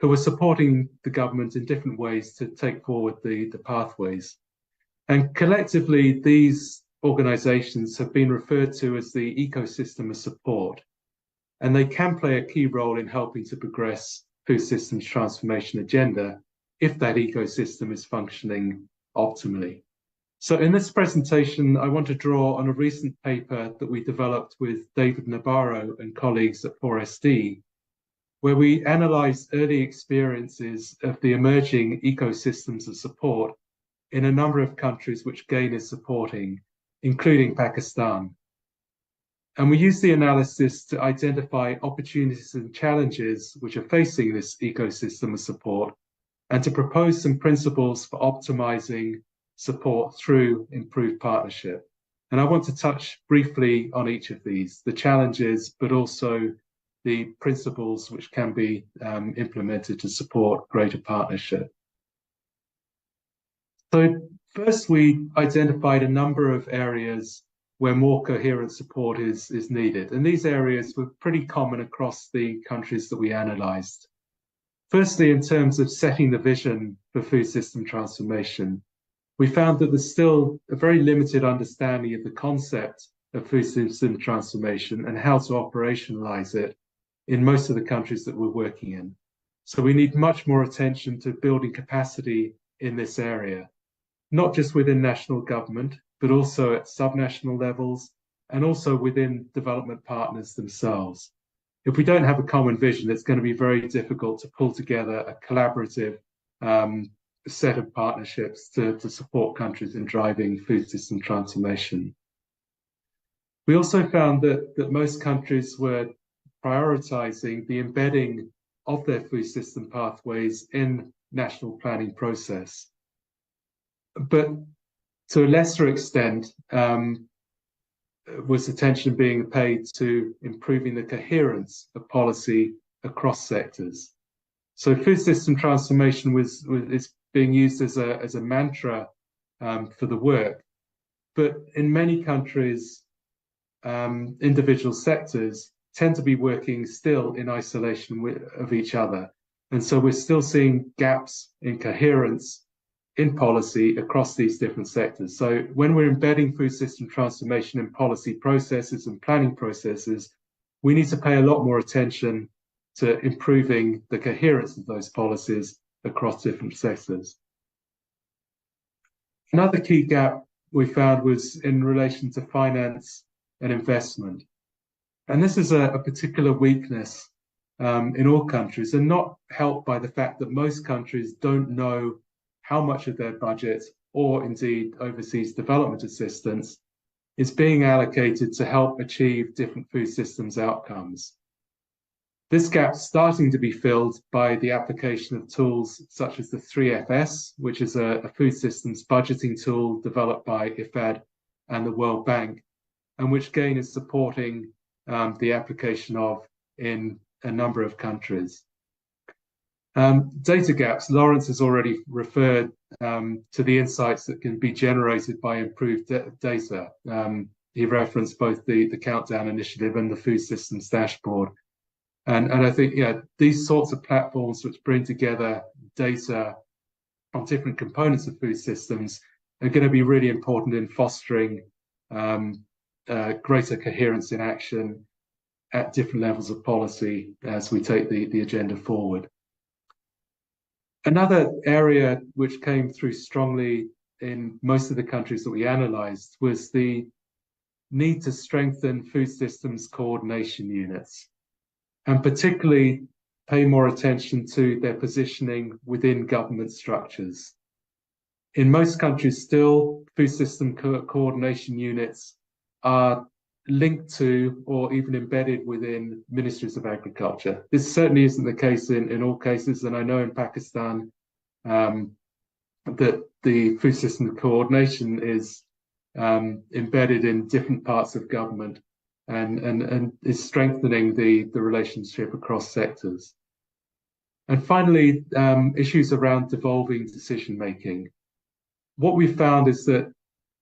who are supporting the government in different ways to take forward the pathways. And collectively, these organizations have been referred to as the ecosystem of support, and they can play a key role in helping to progress food systems transformation agenda if that ecosystem is functioning optimally. So in this presentation, I want to draw on a recent paper that we developed with David Nabarro and colleagues at 4SD, where we analysed early experiences of the emerging ecosystems of support in a number of countries which GAIN is supporting, including Pakistan. And we used the analysis to identify opportunities and challenges which are facing this ecosystem of support, and to propose some principles for optimising support through improved partnership. And I want to touch briefly on each of these, the challenges, but also the principles which can be implemented to support greater partnership. So first, we identified a number of areas where more coherent support is needed. And these areas were pretty common across the countries that we analysed. Firstly, in terms of setting the vision for food system transformation, we found that there's still a very limited understanding of the concept of food system transformation and how to operationalise it in most of the countries that we're working in. So we need much more attention to building capacity in this area, not just within national government, but also at subnational levels and also within development partners themselves. If we don't have a common vision, it's going to be very difficult to pull together a collaborative set of partnerships to support countries in driving food system transformation. We also found that most countries were prioritizing the embedding of their food system pathways in national planning process. But to a lesser extent, was attention being paid to improving the coherence of policy across sectors. So food system transformation is being used as a mantra for the work, but in many countries, individual sectors tend to be working still in isolation of each other. And so we're still seeing gaps in coherence in policy across these different sectors. So when we're embedding food system transformation in policy processes and planning processes, we need to pay a lot more attention to improving the coherence of those policies across different sectors. Another key gap we found was in relation to finance and investment. And this is a particular weakness in all countries, and not helped by the fact that most countries don't know how much of their budget, or indeed overseas development assistance, is being allocated to help achieve different food systems outcomes. This gap's starting to be filled by the application of tools such as the 3FS, which is a food systems budgeting tool developed by IFAD and the World Bank, and which again is supporting the application of in a number of countries. Data gaps, Lawrence has already referred to the insights that can be generated by improved data. He referenced both the Countdown Initiative and the Food Systems Dashboard. And I think, yeah, these sorts of platforms which bring together data on different components of food systems are going to be really important in fostering greater coherence in action at different levels of policy as we take the agenda forward. Another area which came through strongly in most of the countries that we analysed was the need to strengthen food systems coordination units, and particularly pay more attention to their positioning within government structures. In most countries still, food system coordination units are linked to or even embedded within ministries of agriculture. This certainly isn't the case in all cases, and I know in Pakistan that the food system coordination is embedded in different parts of government and is strengthening the relationship across sectors. And finally, issues around devolving decision-making. What we found is that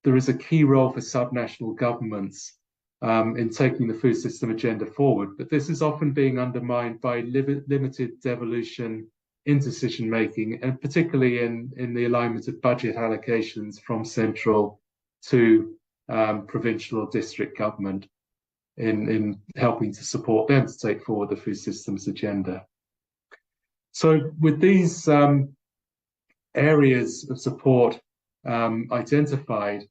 there is a key role for subnational governments in taking the food system agenda forward, but this is often being undermined by limited devolution in decision-making, and particularly in the alignment of budget allocations from central to provincial or district government in helping to support them to take forward the food systems agenda. So with these areas of support identified,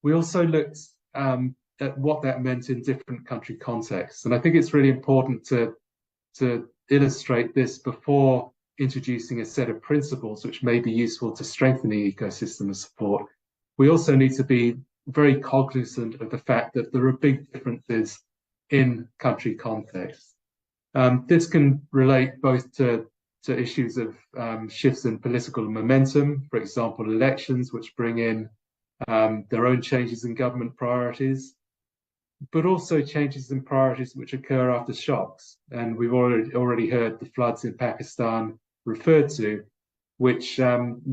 we also looked at what that meant in different country contexts. And I think it's really important to illustrate this before introducing a set of principles which may be useful to strengthen the ecosystem of support. We also need to be very cognizant of the fact that there are big differences in country contexts. This can relate both to issues of shifts in political momentum, for example, elections, which bring in their own changes in government priorities, but also changes in priorities which occur after shocks. And we've already heard the floods in Pakistan referred to, which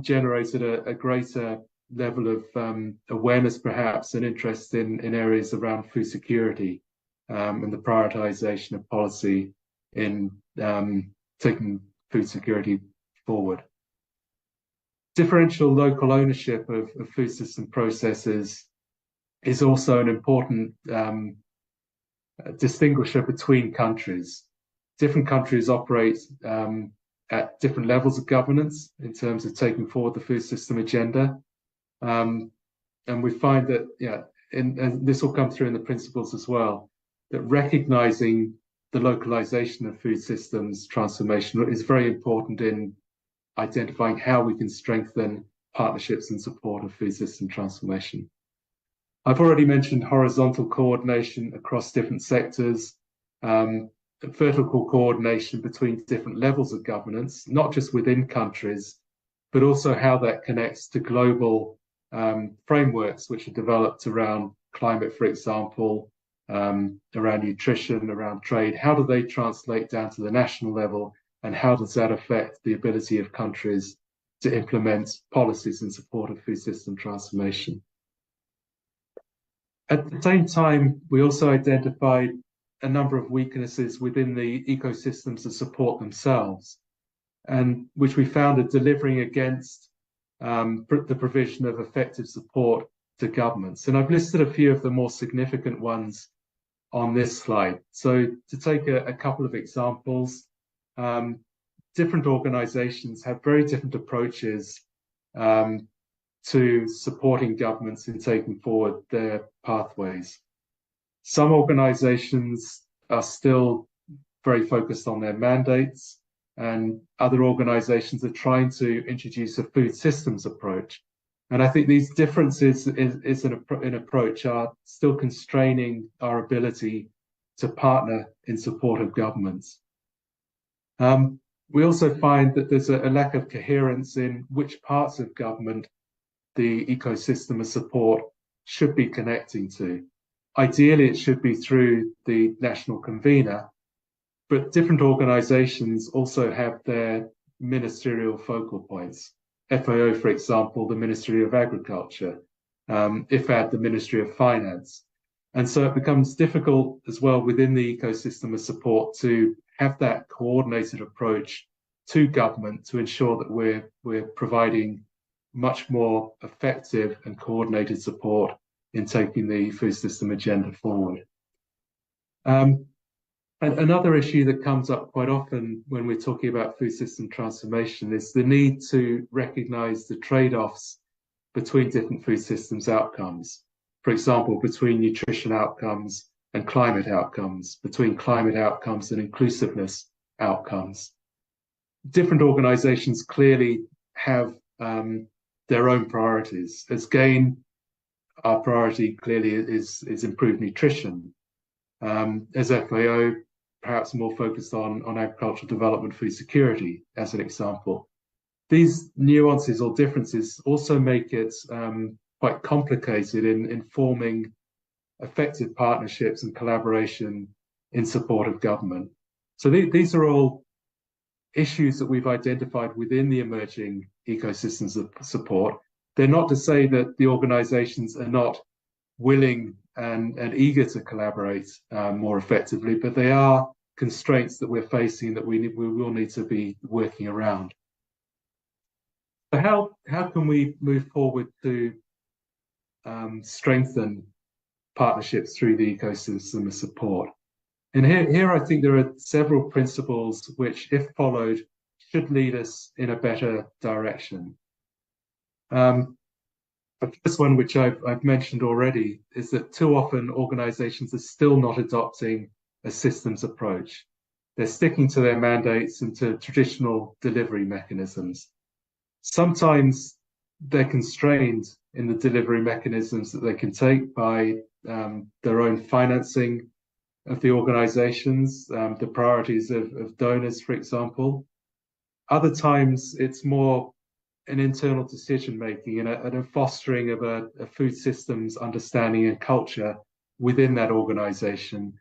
generated a greater level of awareness, perhaps, and interest in areas around food security and the prioritization of policy in taking food security forward. Differential local ownership of food system processes is also an important distinguisher between countries. Different countries operate at different levels of governance in terms of taking forward the food system agenda. And we find that, and this will come through in the principles as well, that recognizing the localization of food systems transformation is very important in identifying how we can strengthen partnerships and support of food system transformation. I've already mentioned horizontal coordination across different sectors, vertical coordination between different levels of governance, not just within countries, but also how that connects to global frameworks which are developed around climate, for example, around nutrition, around trade, how do they translate down to the national level, and how does that affect the ability of countries to implement policies in support of food system transformation? At the same time, we also identified a number of weaknesses within the ecosystems that support themselves, and which we found are delivering against the provision of effective support to governments. And I've listed a few of the more significant ones on this slide. So to take a couple of examples, different organizations have very different approaches to supporting governments in taking forward their pathways. Some organizations are still very focused on their mandates, and other organizations are trying to introduce a food systems approach. And I think these differences in approach are still constraining our ability to partner in support of governments. We also find that there's a lack of coherence in which parts of government the ecosystem of support should be connecting to. Ideally, it should be through the national convener, but different organizations also have their ministerial focal points. FAO, for example, the Ministry of Agriculture, IFAD, the Ministry of Finance. And so it becomes difficult as well within the ecosystem of support to have that coordinated approach to government to ensure that we're providing much more effective and coordinated support in taking the food system agenda forward. And another issue that comes up quite often when we're talking about food system transformation is the need to recognize the trade-offs between different food systems outcomes. For example, between nutrition outcomes and climate outcomes, between climate outcomes and inclusiveness outcomes. Different organizations clearly have their own priorities. As GAIN, our priority clearly is improved nutrition. As FAO, perhaps more focused on agricultural development, food security, as an example. These nuances or differences also make it quite complicated in forming effective partnerships and collaboration in support of government. So these are all issues that we've identified within the emerging ecosystems of support. They're not to say that the organizations are not willing and eager to collaborate more effectively, but they are constraints that we're facing that we will need to be working around. So how can we move forward to strengthen partnerships through the ecosystem of support? And here I think there are several principles which, if followed, should lead us in a better direction. The first one, which I've mentioned already, is that too often organizations are still not adopting a systems approach. They're sticking to their mandates and to traditional delivery mechanisms. Sometimes they're constrained in the delivery mechanisms that they can take by their own financing of the organizations, the priorities of donors, for example. Other times it's more an internal decision-making and a fostering of a food systems understanding and culture within that organization,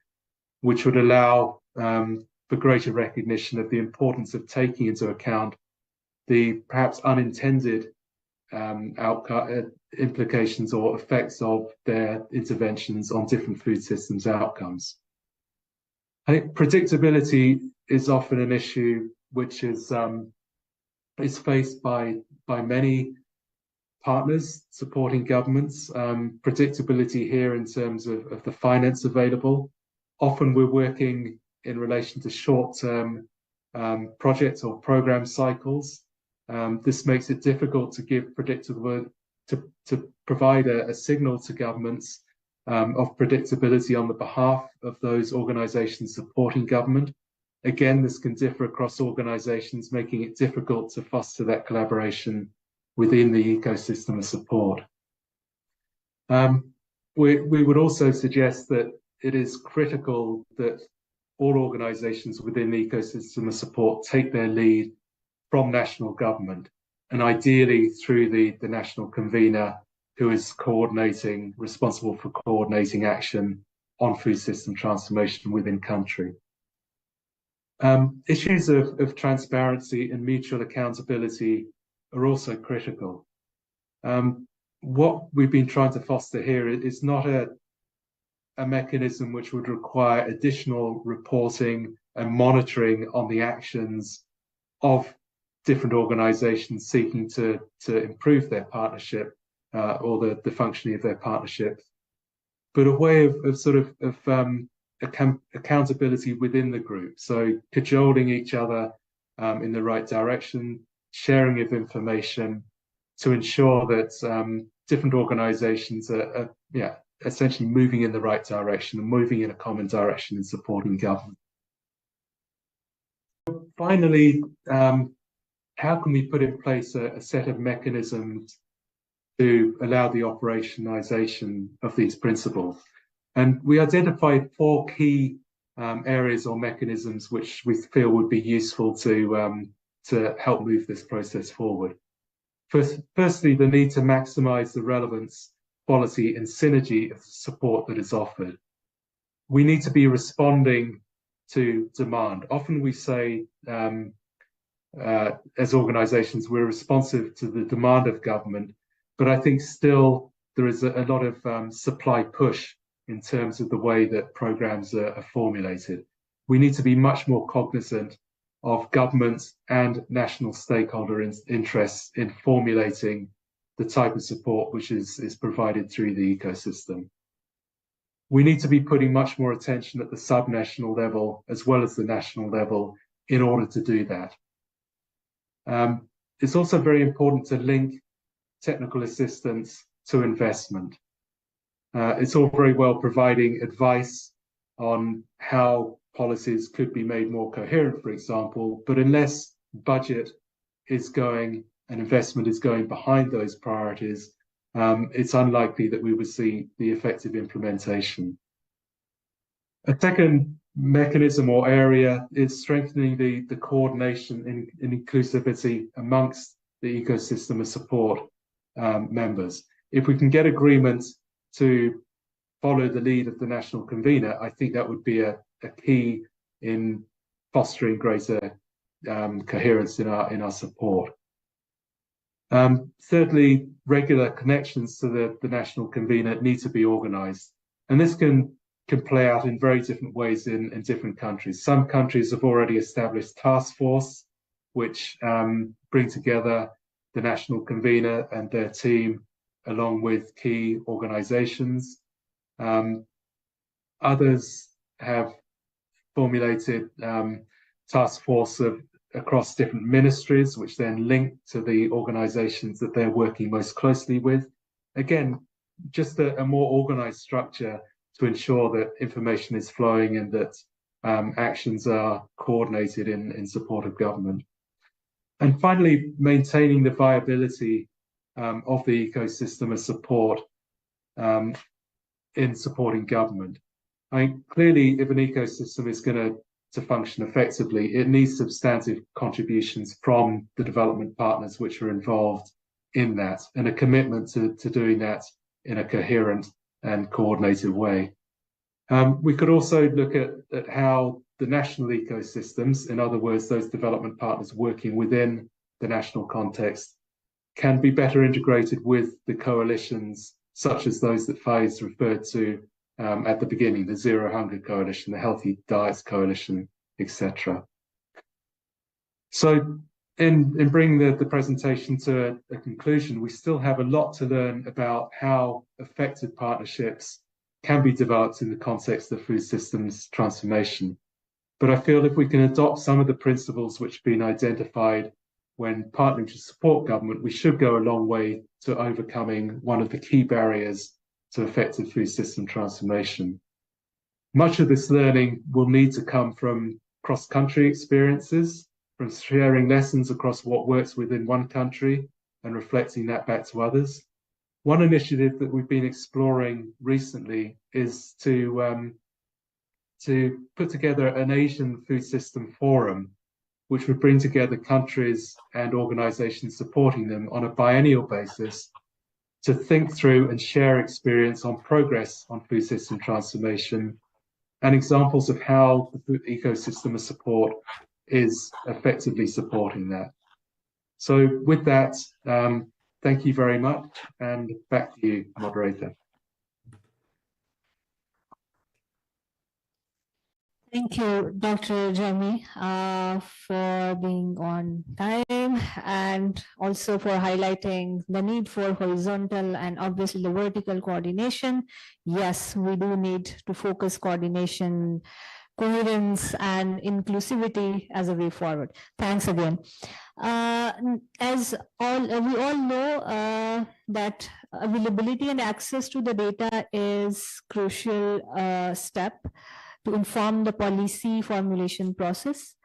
which would allow for greater recognition of the importance of taking into account the perhaps unintended implications or effects of their interventions on different food systems outcomes. I think predictability is often an issue which is faced by many partners supporting governments. Predictability here in terms of the finance available. Often we're working in relation to short-term projects or program cycles. This makes it difficult to give predictable, to provide a signal to governments of predictability on the behalf of those organizations supporting government. Again, this can differ across organizations, making it difficult to foster that collaboration within the ecosystem of support. We would also suggest that it is critical that all organizations within the ecosystem of support take their lead from national government, and ideally through the national convener who is responsible for coordinating action on food system transformation within country. Issues of transparency and mutual accountability are also critical. What we've been trying to foster here is not a mechanism which would require additional reporting and monitoring on the actions of different organizations seeking to improve their partnership or the functioning of their partnership, but a way of accountability within the group. So cajoling each other in the right direction, sharing of information to ensure that different organizations are essentially moving in the right direction and moving in a common direction in supporting government. Finally, how can we put in place a set of mechanisms to allow the operationalization of these principles? And we identified 4 key areas or mechanisms which we feel would be useful to help move this process forward. Firstly, the need to maximize the relevance, quality, and synergy of the support that is offered. We need to be responding to demand. Often we say, as organizations, we're responsive to the demand of government, but I think still there is a lot of supply push in terms of the way that programs are formulated. We need to be much more cognizant of government and national stakeholder interests in formulating the type of support which is provided through the ecosystem. We need to be putting much more attention at the subnational level as well as the national level in order to do that. It's also very important to link technical assistance to investment. It's all very well providing advice on how policies could be made more coherent, for example, but unless budget is going and investment is going behind those priorities, it's unlikely that we would see the effective implementation. A second mechanism or area is strengthening the coordination and inclusivity amongst the ecosystem of support members. If we can get agreement to follow the lead of the national convener, I think that would be a key in fostering greater coherence in our support. Thirdly, regular connections to the national convener need to be organized. And this can play out in very different ways in different countries. Some countries have already established task force, which bring together the national convener and their team along with key organizations. Others have formulated task force across different ministries, which then link to the organizations that they're working most closely with. Again, just a more organized structure to ensure that information is flowing and that actions are coordinated in support of government. And finally, maintaining the viability of the ecosystem of support in supporting government. I mean, clearly, if an ecosystem is going to function effectively, it needs substantive contributions from the development partners which are involved in that, and a commitment to doing that in a coherent and coordinated way. We could also look at how the national ecosystems, in other words, those development partners working within the national context, can be better integrated with the coalitions, such as those that Faiz referred to at the beginning, the Zero Hunger Coalition, the Healthy Diets Coalition, etc. So in bringing the presentation to a conclusion, we still have a lot to learn about how effective partnerships can be developed in the context of food systems transformation. But I feel if we can adopt some of the principles which have been identified when partnering to support government, we should go a long way to overcoming one of the key barriers to effective food system transformation. Much of this learning will need to come from cross-country experiences, from sharing lessons across what works within one country and reflecting that back to others. One initiative that we've been exploring recently is to put together an Asian food system forum, which would bring together countries and organizations supporting them on a biennial basis to think through and share experience on progress on food system transformation and examples of how the food ecosystem of support is effectively supporting that. So with that, thank you very much, and back to you, moderator. Thank you, Dr. Jeremy, for being on time and also for highlighting the need for horizontal and obviously the vertical coordination. Yes, we do need to focus coordination, coherence, and inclusivity as a way forward. Thanks again. As we all know that availability and access to the data is crucial step to inform the policy formulation process.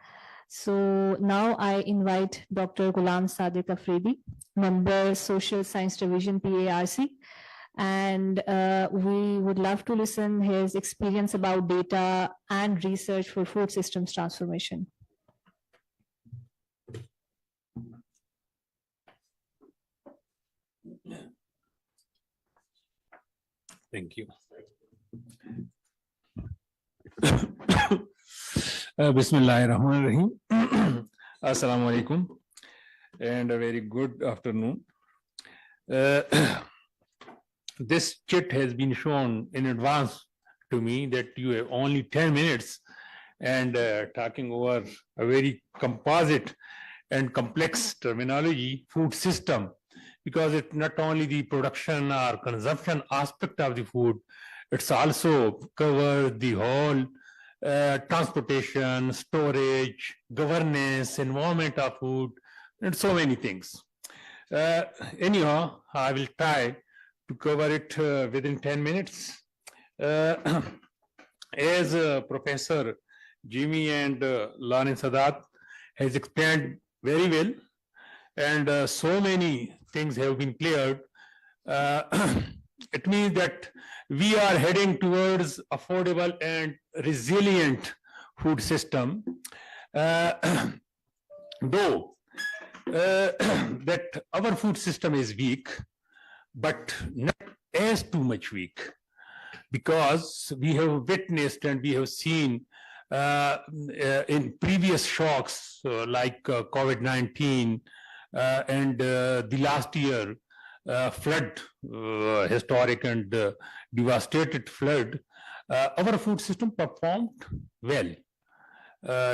So now I invite Dr. Ghulam Sadiq Afridi, member Social Science Division, PARC, and we would love to listen his experience about data and research for food systems transformation. Thank you. Bismillahirrahmanirrahim. Assalamu alaikum and a very good afternoon. This chit has been shown in advance to me that you have only 10 minutes and talking over a very composite and complex terminology, food system, because it's not only the production or consumption aspect of the food, it's also covers the whole transportation, storage, governance, environment of food, and so many things. Anyhow, I will try to cover it within 10 minutes. As Professor Jimmy and Lauren Sadat has explained very well, and so many things have been cleared, it means that we are heading towards affordable and resilient food system, though that our food system is weak, but not as too much weak, because we have witnessed and we have seen in previous shocks like COVID-19 and the last year flood, historic and devastated flood, our food system performed well.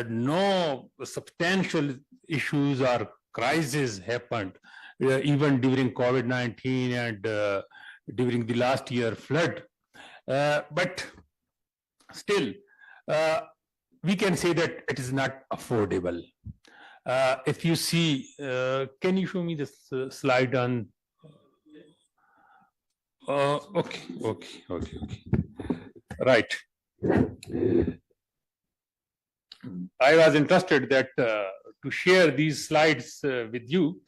No substantial issues or crises happened even during COVID-19 and during the last year flood. But still, we can say that it is not affordable. If you see, can you show me this slide on? Okay. Right. I was interested that to share these slides with you,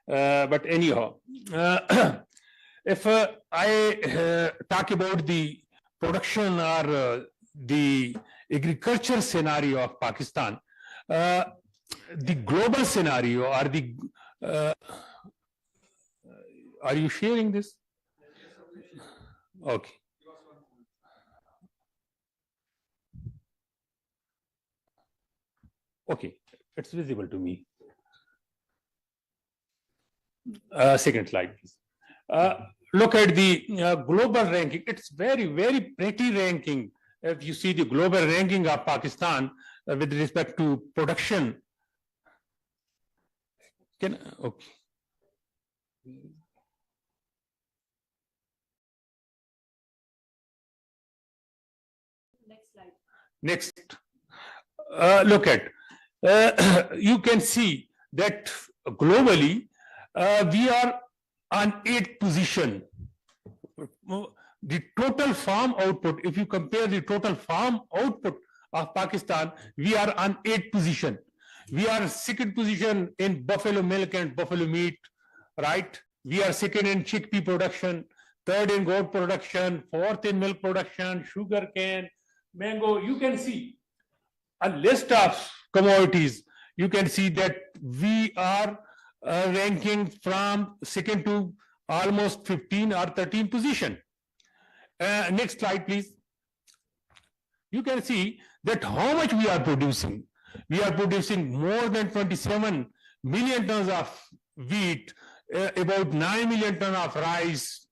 but anyhow, if I talk about the production or the agriculture scenario of Pakistan, the global scenario or the are you sharing this? Okay. Okay, it's visible to me. Second slide, please. Look at the global ranking. It's very, very pretty ranking. If you see the global ranking of Pakistan with respect to production. Okay. Next, look at, you can see that globally we are on 8th position. The total farm output, if you compare the total farm output of Pakistan, we are on 8th position. We are 2nd position in buffalo milk and buffalo meat, right? We are 2nd in chickpea production, 3rd in goat production, 4th in milk production, sugar cane, mango. You can see a list of commodities. You can see that we are ranking from 2nd to almost 15 or 13 position. Next slide, please. You can see that how much we are producing. We are producing more than 27 million tons of wheat, about 9 million tons of rice,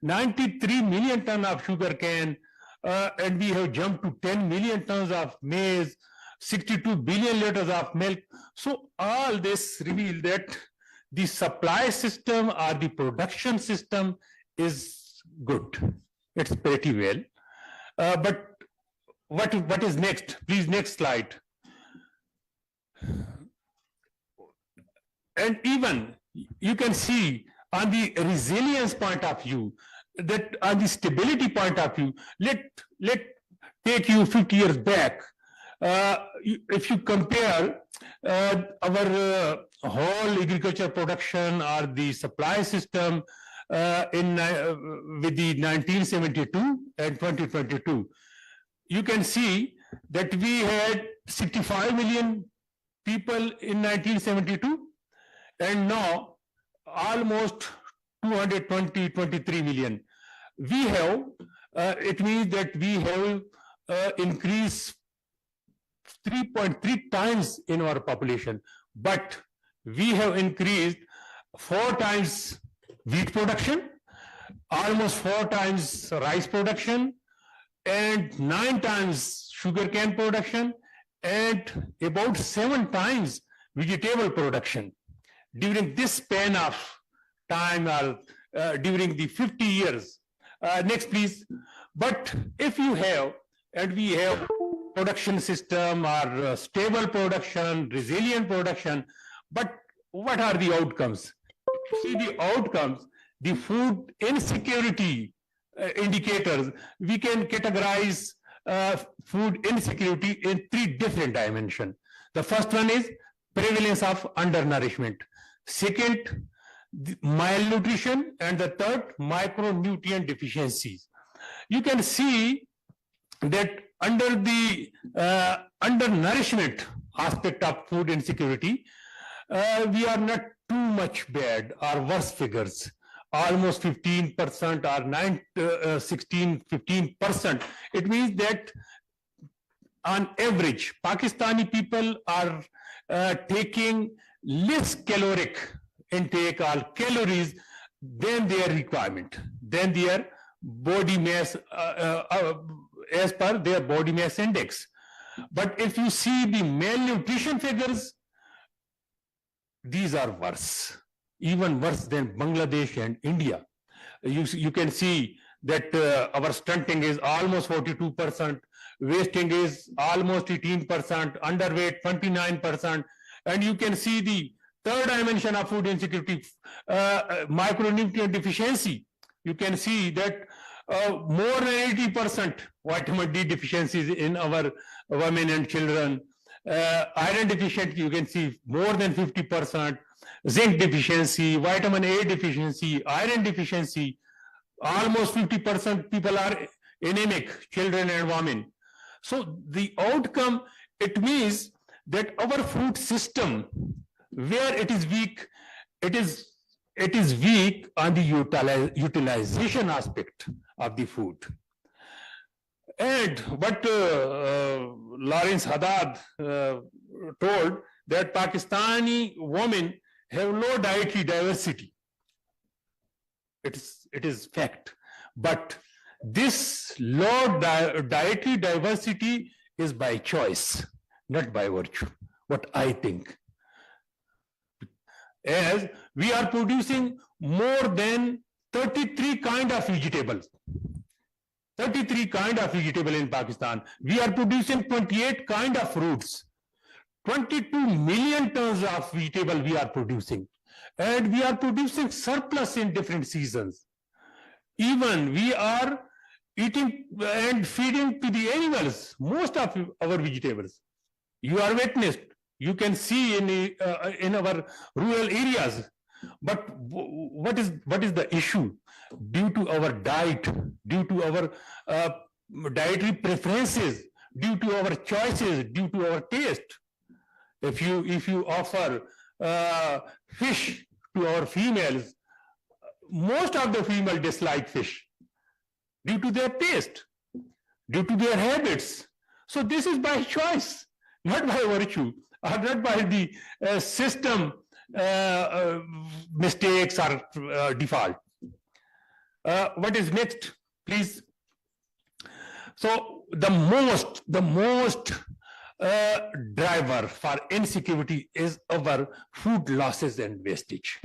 93 million tons of sugar cane, and we have jumped to 10 million tons of maize, 62 billion liters of milk. So all this reveal that the supply system or the production system is good. It's pretty well. But what is next? Please, next slide. And even you can see on the resilience point of view, that on the stability point of view, let take you 50 years back. If you compare our whole agriculture production or the supply system with the 1972 and 2022, you can see that we had 65 million people in 1972, and now almost 23 million. We have, it means that we have increased 3.3 times in our population, but we have increased 4 times wheat production, almost 4 times rice production, and 9 times sugarcane production, and about 7 times vegetable production during this span of time, or during the 50 years. Next, please. But if you have, and we have production system or stable production, resilient production, but what are the outcomes? See the outcomes, the food insecurity indicators, we can categorize food insecurity in 3 different dimensions. The first one is prevalence of undernourishment. Second, malnutrition, and the third, micronutrient deficiencies. You can see that under the undernourishment aspect of food insecurity, we are not too much bad or worse figures, almost 15% or 15%. It means that on average, Pakistani people are taking less caloric intake or calories than their requirement, than their body mass, as per their body mass index. But if you see the malnutrition figures, these are worse, even worse than Bangladesh and India. You can see that our stunting is almost 42%, wasting is almost 18%, underweight 29%, and you can see the third dimension of food insecurity, micronutrient deficiency. You can see that more than 80% vitamin D deficiencies in our women and children. Iron deficiency, you can see more than 50%, zinc deficiency, vitamin A deficiency, iron deficiency, almost 50% people are anemic, children and women. So the outcome, it means that our food system, where it is weak, it is weak on the utilization aspect of the food. And what Lawrence Haddad told, that Pakistani women have low dietary diversity. It is fact. But this low dietary diversity is by choice, not by virtue, what I think. As we are producing more than 33 kind of vegetables. 33 kind of vegetable in Pakistan. We are producing 28 kind of fruits. 22 million tons of vegetable we are producing. And we are producing surplus in different seasons. Even we are eating and feeding to the animals, most of our vegetables. You are witnessed. You can see in our rural areas. But what is the issue? Due to our diet, due to our dietary preferences, due to our choices, due to our taste. If you offer fish to our females, most of the female dislike fish due to their taste, due to their habits. So this is by choice, not by virtue, or not by the system mistakes or default. What is next, please? So the most driver for insecurity is our food losses and wastage.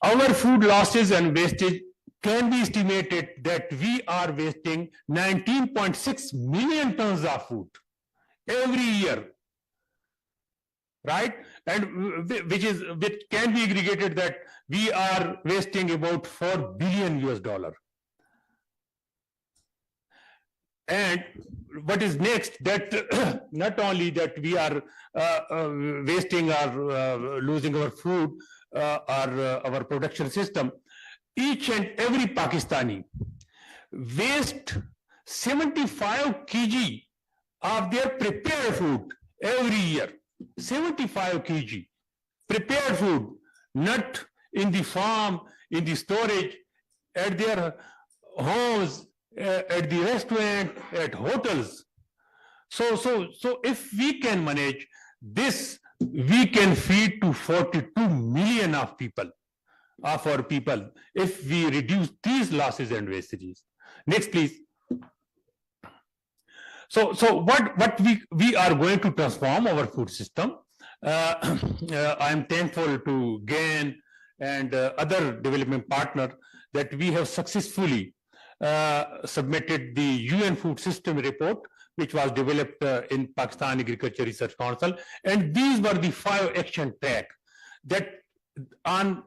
Our food losses and wastage can be estimated that we are wasting 19.6 million tons of food every year, right? And which can be aggregated that we are wasting about $4 billion US. And what is next, that not only that we are wasting or losing our food or our production system, each and every Pakistani waste 75 kg of their prepared food every year. 75 kg prepared food, not in the farm, in the storage, at their homes, at the restaurant, at hotels. So if we can manage this, we can feed to 42 million of our people, if we reduce these losses and wastages. Next, please. So what we are going to transform our food system. I am thankful to GAN and other development partners that we have successfully submitted the UN Food System Report, which was developed in Pakistan Agriculture Research Council. And these were the 5 action tracks that on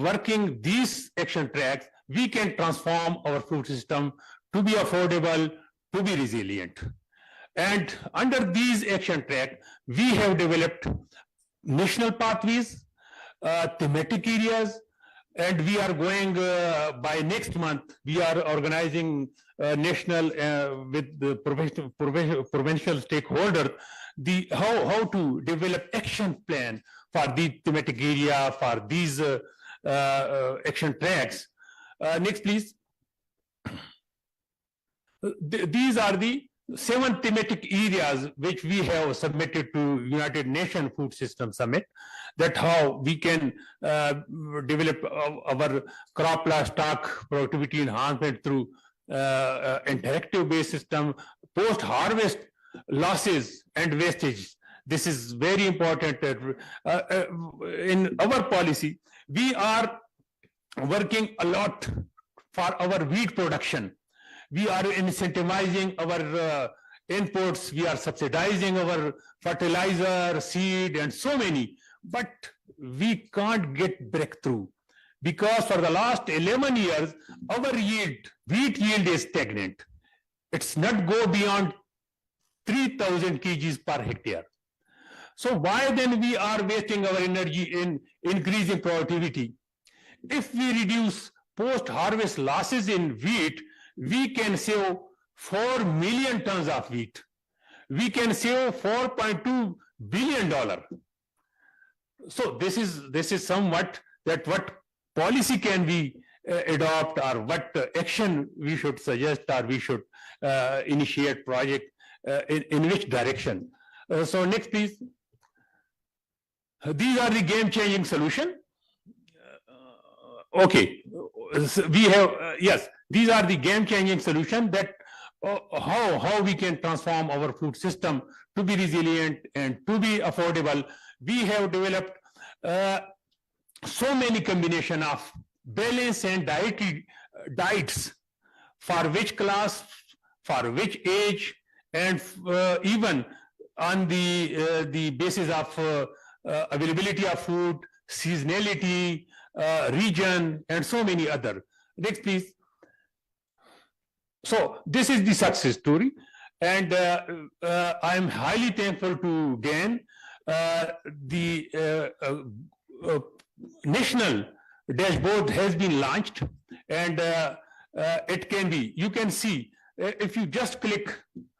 working these action tracks, we can transform our food system to be affordable, to be resilient. And under these action tracks, we have developed national pathways, thematic areas, and we are going by next month, we are organizing national with the provincial stakeholders, how to develop action plan for the thematic area, for these action tracks. Next, please. These are the 7 thematic areas which we have submitted to United Nations Food System Summit, that how we can develop our crop livestock productivity enhancement through interactive based system, post-harvest losses and wastage. This is very important. In our policy, we are working a lot for our wheat production. We are incentivizing our inputs, we are subsidizing our fertilizer, seed, and so many, but we can't get breakthrough because for the last 11 years, our yield, wheat yield is stagnant. It's not go beyond 3,000 kgs per hectare. So why then we are wasting our energy in increasing productivity? If we reduce post-harvest losses in wheat, we can save 4 million tons of wheat. We can save $4.2 billion. So this is somewhat that what policy can we adopt, or what action we should suggest, or we should initiate project in which direction. So next, please. These are the game-changing solution. Okay, so we have yes. These are the game-changing solution that how we can transform our food system to be resilient and to be affordable. We have developed so many combination of balance and diets for which class, for which age, and even on the basis of availability of food, seasonality, region, and so many other. Next, please. So this is the success story, and I am highly thankful to GAN. The national dashboard has been launched, and it can be, you can see, if you just click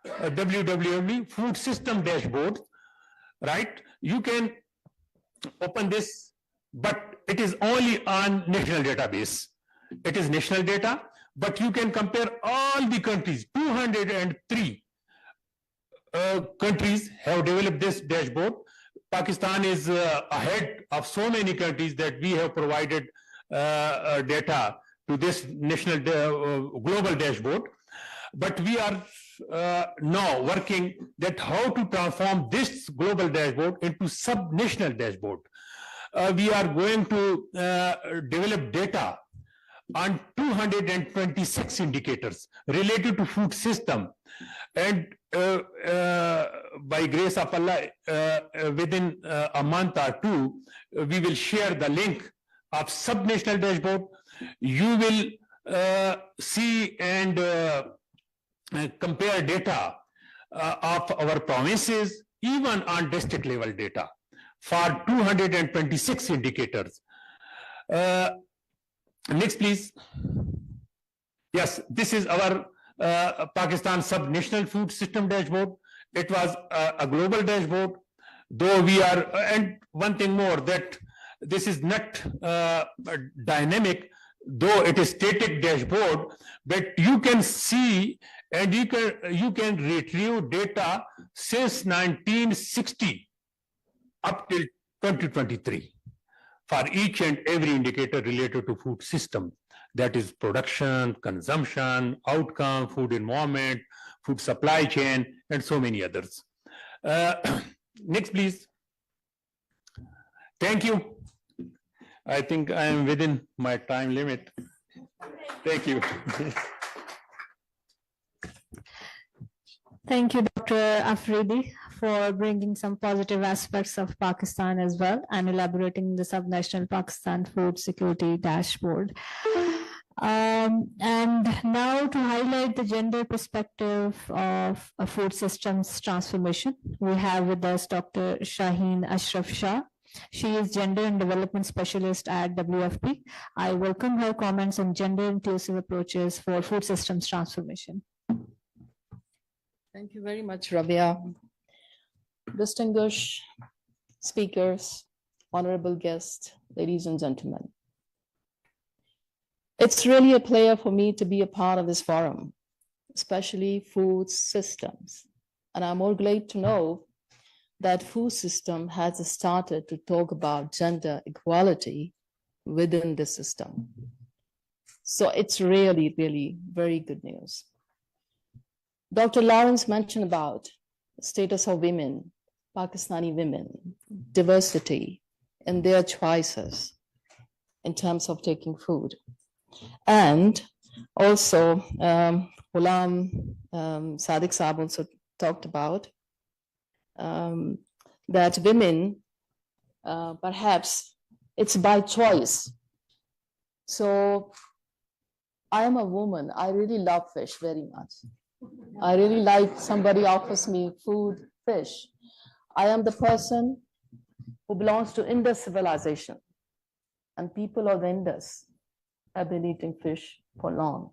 www food system dashboard, right, you can open this but it is only on national database. It is national data, but you can compare all the countries. 203 countries have developed this dashboard. Pakistan is ahead of so many countries that we have provided data to this national global dashboard. But we are now working that how to transform this global dashboard into sub-national dashboard. We are going to develop data on 226 indicators related to food system, and by grace of Allah, within a month or two, we will share the link of sub-national dashboard. You will see and compare data of our provinces, even on district level data for 226 indicators. Next, please. Yes, this is our Pakistan sub-national food system dashboard. It was a global dashboard, though we are, and one thing more, that this is not dynamic, though it is static dashboard, but you can see and you can retrieve data since 1960 up till 2023 for each and every indicator related to food system. That is production, consumption, outcome, food environment, food supply chain, and so many others. Next, please. Thank you. I think I am within my time limit. Thank you. Thank you, Dr. Afridi, for bringing some positive aspects of Pakistan as well and elaborating the sub-national Pakistan food security dashboard. And now to highlight the gender perspective of a food systems transformation, we have with us Dr. Shaheen Ashraf Shah. She is Gender and Development Specialist at WFP. I welcome her comments on gender-inclusive approaches for food systems transformation. Thank you very much, Rabia. Distinguished speakers, honorable guests, ladies and gentlemen. It's really a pleasure for me to be a part of this forum, especially food systems. And I'm more glad to know that food system has started to talk about gender equality within the system. So it's really, really very good news. Dr. Lawrence mentioned about the status of women, Pakistani women, diversity in their choices in terms of taking food. And also, Ghulam Sadiq Saab also talked about that women, perhaps it's by choice. So I am a woman, I really love fish very much. I really like somebody offers me food, fish. I am the person who belongs to Indus civilization, and people of the Indus have been eating fish for long.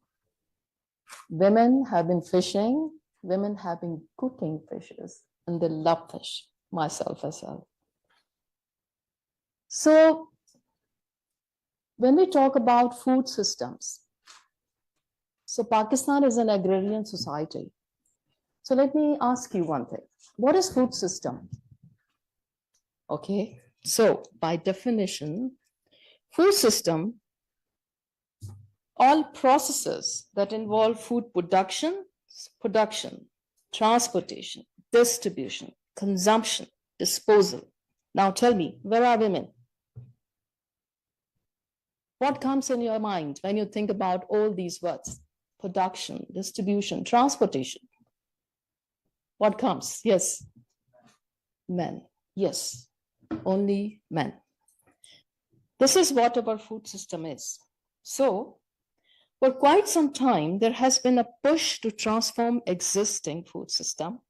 Women have been fishing, women have been cooking fishes, and they love fish, myself as well. So when we talk about food systems, so Pakistan is an agrarian society. So let me ask you one thing. What is food system? Okay, so by definition, food system, all processes that involve food production, transportation, distribution, consumption, disposal. Now tell me, where are women? What comes in your mind when you think about all these words? Production, distribution, transportation. What comes? Yes. Men. Yes. Only men. This is what our food system is. So, for quite some time, there has been a push to transform existing food system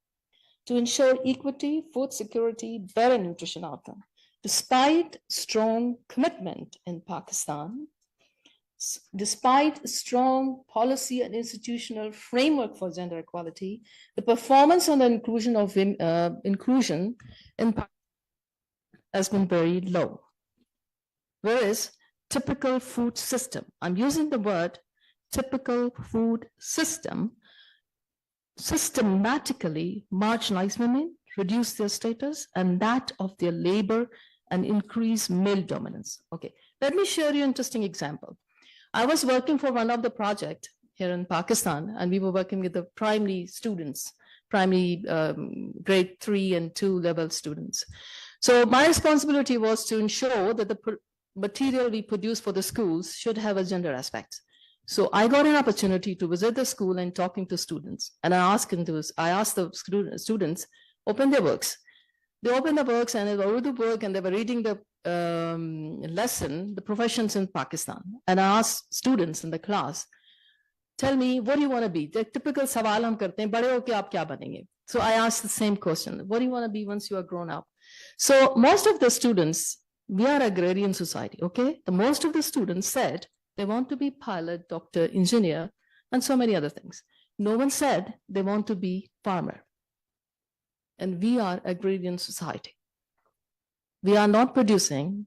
to ensure equity, food security, better nutrition outcome. Despite strong commitment in Pakistan, despite strong policy and institutional framework for gender equality, the performance on the inclusion of inclusion in Pakistan has been very low. Whereas typical food system, I'm using the word typical food system, systematically marginalize women, reduce their status and that of their labor and increase male dominance. Okay, let me share you an interesting example. I was working for one of the project here in Pakistan, and we were working with the primary students, primary grade 3 and 2 level students. So my responsibility was to ensure that the material we produce for the schools should have a gender aspect. So I got an opportunity to visit the school and talking to students. And I asked the students, open their works. They opened the works and they were the work and they were reading the lesson, the professions in Pakistan. And I asked students in the class, tell me, what do you want to be? The typical sawal hum karte hain, bade hoke aap kya banenge? So I asked the same question. What do you want to be once you are grown up? So most of the students, we are agrarian society, okay? The most of the students said they want to be pilot, doctor, engineer, and so many other things. No one said they want to be farmer. And we are agrarian society. We are not producing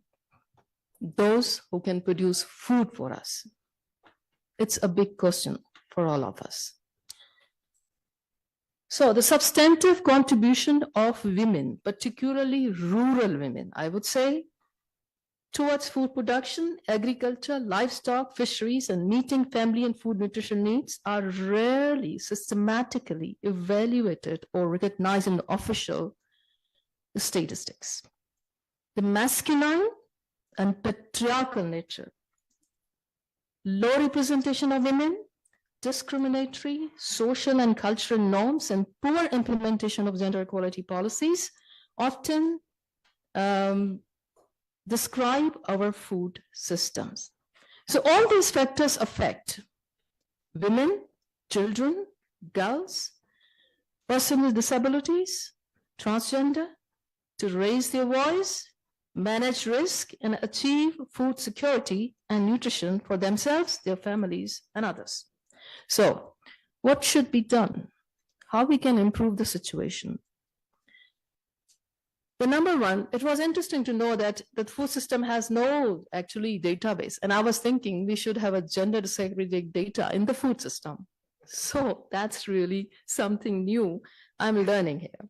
those who can produce food for us. It's a big question for all of us. So the substantive contribution of women, particularly rural women, I would say, towards food production, agriculture, livestock, fisheries, and meeting family and food nutrition needs are rarely systematically evaluated or recognized in official statistics. The masculine and patriarchal nature, low representation of women, discriminatory social and cultural norms, and poor implementation of gender equality policies often describe our food systems. So all these factors affect women, children, girls, persons with disabilities, transgender, to raise their voice, manage risk, and achieve food security and nutrition for themselves, their families, and others. So what should be done? How we can improve the situation? The number one, it was interesting to know that the food system has no actually database. And I was thinking we should have a gender disaggregated data in the food system. So that's really something new I'm learning here.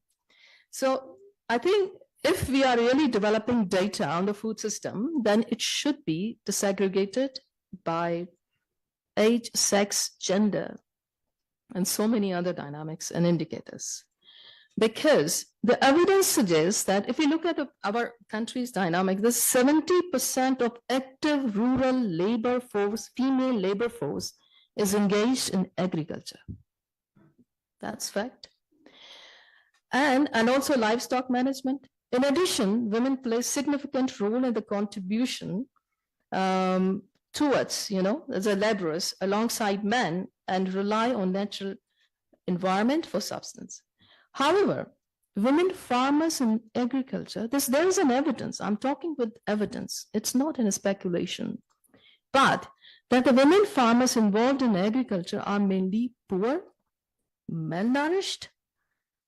So I think if we are really developing data on the food system, then it should be disaggregated by age, sex, gender, and so many other dynamics and indicators. Because the evidence suggests that if we look at our country's dynamic, the 70% of active rural labor force, female labor force, is engaged in agriculture. That's fact. And also livestock management. In addition, women play significant role in the contribution towards, as a laborers alongside men and rely on natural environment for substance. However, women farmers in agriculture, there is an evidence, I'm talking with evidence, it's not in a speculation, but that the women farmers involved in agriculture are mainly poor, malnourished,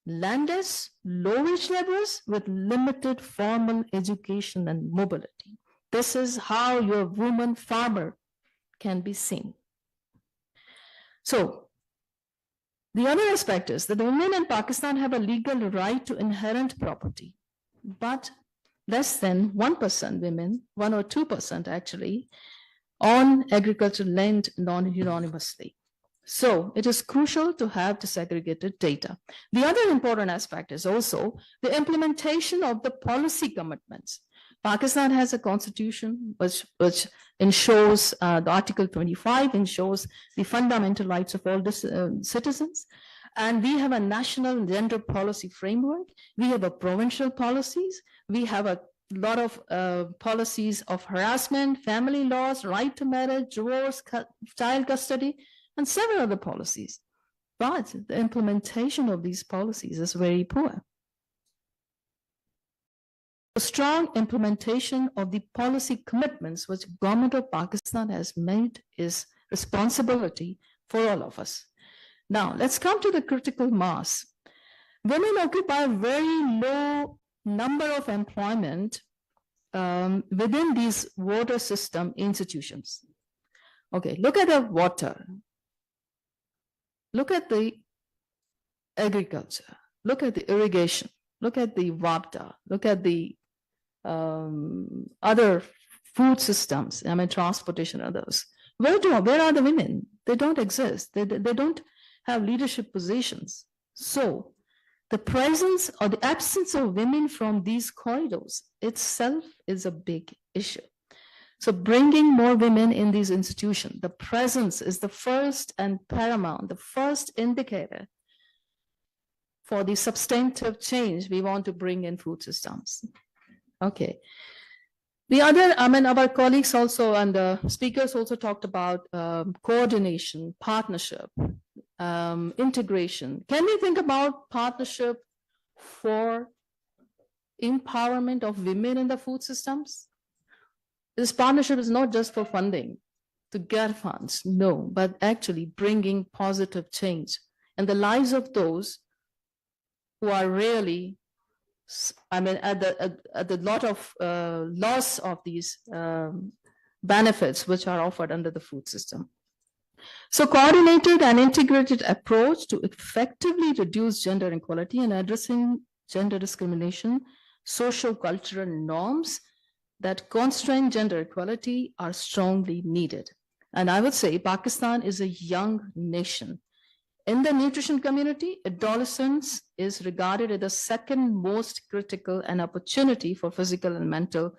landless, low-wage laborers with limited formal education and mobility. This is how your woman farmer can be seen. So, the other aspect is that the women in Pakistan have a legal right to inherent property, but less than 1% women, 1 or 2% actually, on agricultural land non-unanimously. So it is crucial to have disaggregated data. The other important aspect is also the implementation of the policy commitments. Pakistan has a constitution which ensures, the Article 25 ensures the fundamental rights of all citizens. And we have a national gender policy framework. We have a provincial policies. We have a lot of policies of harassment, family laws, right to marriage, divorce, child custody, and several other policies. But the implementation of these policies is very poor. A strong implementation of the policy commitments which government of Pakistan has made is responsibility for all of us. Now, let's come to the critical mass. Women occupy a very low number of employment within these water system institutions. Okay, look at the water. Look at the agriculture. Look at the irrigation. Look at the WAPDA. Look at the other food systems, I mean, transportation, others. Where are the women? They don't exist. They don't have leadership positions. So the presence or the absence of women from these corridors itself is a big issue. So bringing more women in these institutions, the presence is the first and paramount, the first indicator for the substantive change we want to bring in food systems. Okay. The other, I mean, our colleagues also and the speakers also talked about coordination, partnership, integration. Can we think about partnership for empowerment of women in the food systems? This partnership is not just for funding, to get funds, no, but actually bringing positive change in the lives of those who are really, I mean, at the lot of loss of these benefits which are offered under the food system. So coordinated and integrated approach to effectively reduce gender inequality and addressing gender discrimination, social cultural norms that constrain gender equality are strongly needed. And I would say Pakistan is a young nation. In the nutrition community, adolescence is regarded as the second most critical and opportunity for physical and mental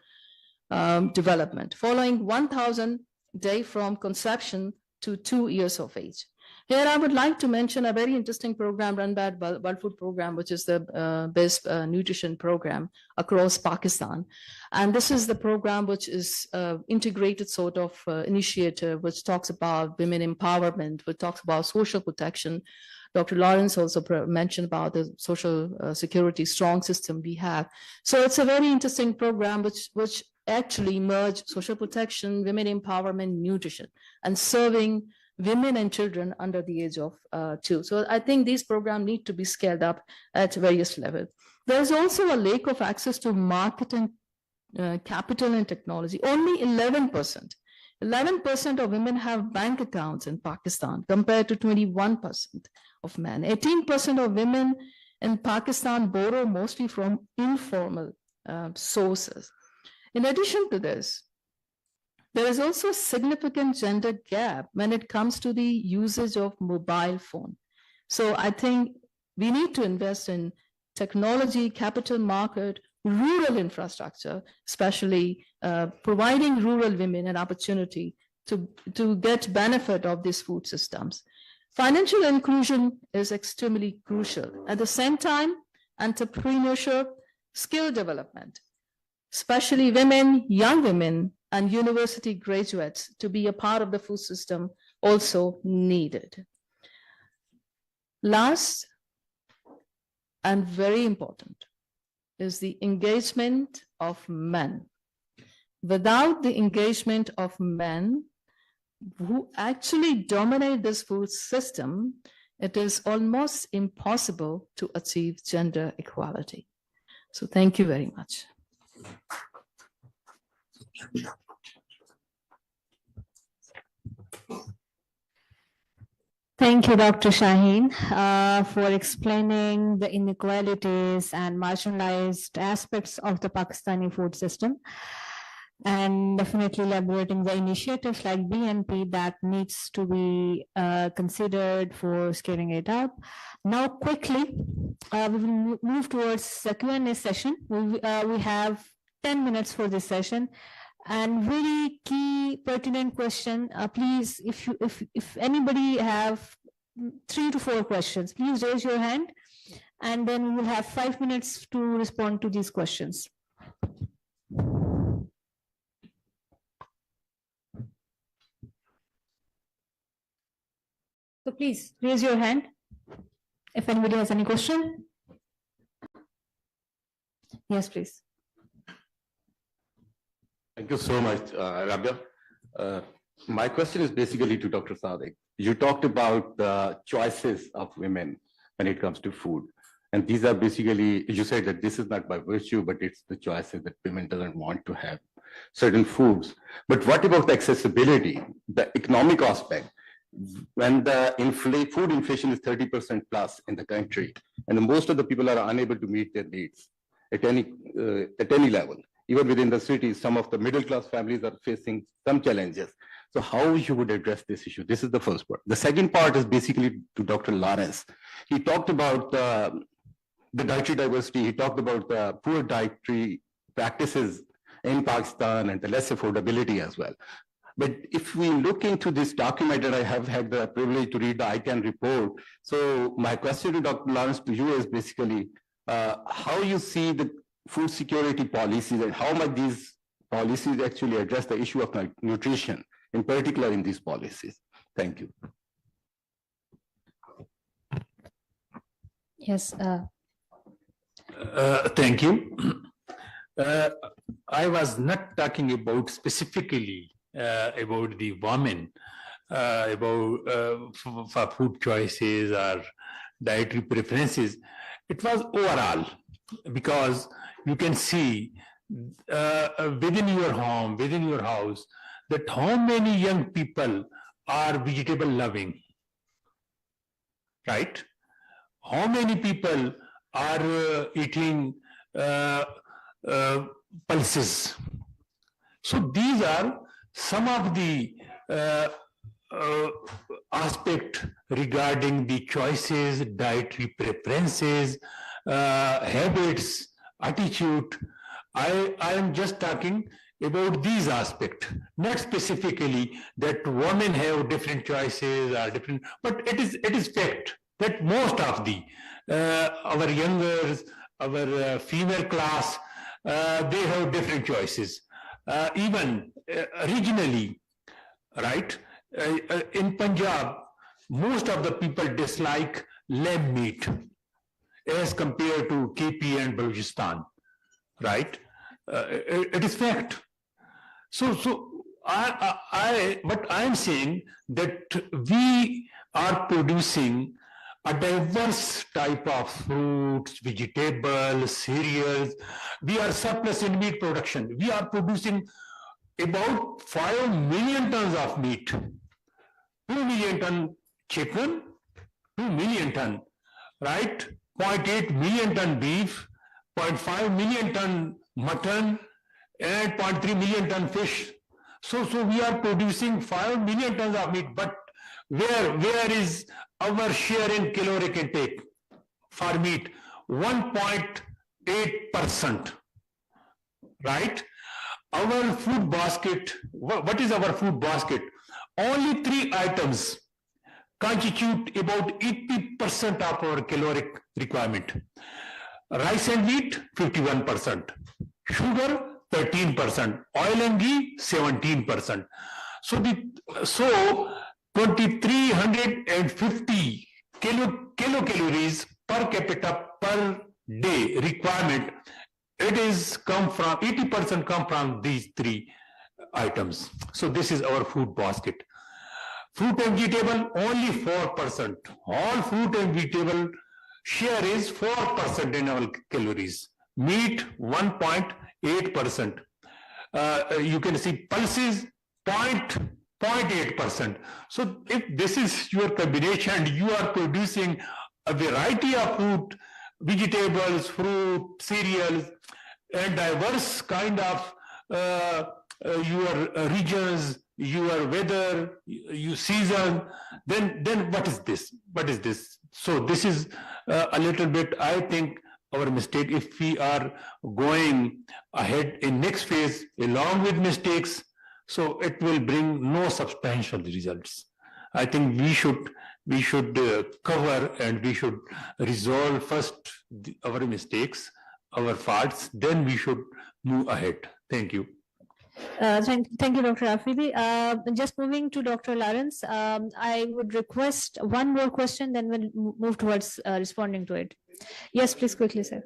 development, following 1,000 days from conception to 2 years of age. Here, I would like to mention a very interesting program run by World Food Program, which is the best nutrition program across Pakistan. And this is the program which is integrated sort of initiative, which talks about women empowerment, which talks about social protection. Dr. Lawrence also mentioned about the social security strong system we have. So it's a very interesting program which actually merge social protection, women empowerment, nutrition, and serving women and children under the age of 2. So I think these programs need to be scaled up at various levels. There's also a lack of access to market and capital and technology. Only 11%. 11% of women have bank accounts in Pakistan compared to 21% of men. 18% of women in Pakistan borrow mostly from informal sources. In addition to this, there is also a significant gender gap when it comes to the usage of mobile phone. So I think we need to invest in technology, capital market, rural infrastructure, especially providing rural women an opportunity to get benefit of these food systems. Financial inclusion is extremely crucial. At the same time, entrepreneurship, skill development, especially women, young women, and university graduates to be a part of the food system also needed. Last and very important is the engagement of men. Without the engagement of men who actually dominate this food system, it is almost impossible to achieve gender equality. So thank you very much. Thank you, Dr. Shaheen, for explaining the inequalities and marginalized aspects of the Pakistani food system, and definitely elaborating the initiatives like BNP that needs to be considered for scaling it up. Now, quickly, we will move towards the Q&A session. We have 10 minutes for this session. And really key pertinent question, please, if anybody have 3 to 4 questions, please raise your hand, and then we will have 5 minutes to respond to these questions. So please raise your hand if anybody has any question. Yes, please. Thank you so much, Rabia. My question is basically to Dr. Sadiq. You talked about the choices of women when it comes to food. And these are basically, you said that this is not by virtue, but it's the choices that women doesn't want to have certain foods. But what about the accessibility, the economic aspect? When the food inflation is 30% plus in the country, and most of the people are unable to meet their needs at any level. Even within the cities, some of the middle class families are facing some challenges. So how you would address this issue? This is the first part. The second part is basically to Dr. Lawrence. He talked about the dietary diversity. He talked about the poor dietary practices in Pakistan and the less affordability as well. But if we look into this document, and I have had the privilege to read the ICANN report, so my question to Dr. Lawrence to you is basically how you see the food security policies and how much these policies actually address the issue of nutrition, in particular in these policies. Thank you. Yes. Thank you. I was not talking about specifically about the women, for food choices or dietary preferences. It was overall, because you can see within your home, within your house, that how many young people are vegetable loving, right? How many people are eating pulses? So these are some of the aspect regarding the choices, dietary preferences, habits, attitude. I am just talking about these aspects, not specifically that women have different choices or different, but it is fact that most of the our youngers, our female class, they have different choices. Even regionally, right? In Punjab, most of the people dislike lamb meat as compared to KP and Balochistan, right? It is fact. So what I'm saying that we are producing a diverse type of fruits, vegetables, cereals. We are surplus in meat production. We are producing about 5 million tons of meat, 2 million ton chicken, 2 million ton, right? 0.8 million ton beef, 0.5 million ton mutton, and 0.3 million ton fish. So we are producing 5 million tons of meat, but where is our share in caloric intake for meat? 1.8%, right? Our food basket, what is our food basket? Only 3 items constitute about 80% of our caloric requirement. Rice and wheat, 51%. Sugar, 13%. Oil and ghee, 17%. So 2,350 kilocalories per capita per day requirement. It is 80% come from these 3 items. So this is our food basket. Fruit and vegetable, only 4%. All fruit and vegetable share is 4% in our calories. Meat, 1.8%. You can see pulses, 0.8%. So if this is your combination, you are producing a variety of food, vegetables, fruit, cereals, and diverse kind of your regions, your weather, your season, then what is this? What is this? So this is a little bit, I think, our mistake. If we are going ahead in next phase along with mistakes, so it will bring no substantial results. I think we should cover and we should resolve first our mistakes, our faults, then we should move ahead. Thank you. Thank you, Dr. Afridi. Just moving to Dr. Lawrence, I would request one more question, then we'll move towards responding to it. Yes, please quickly, sir.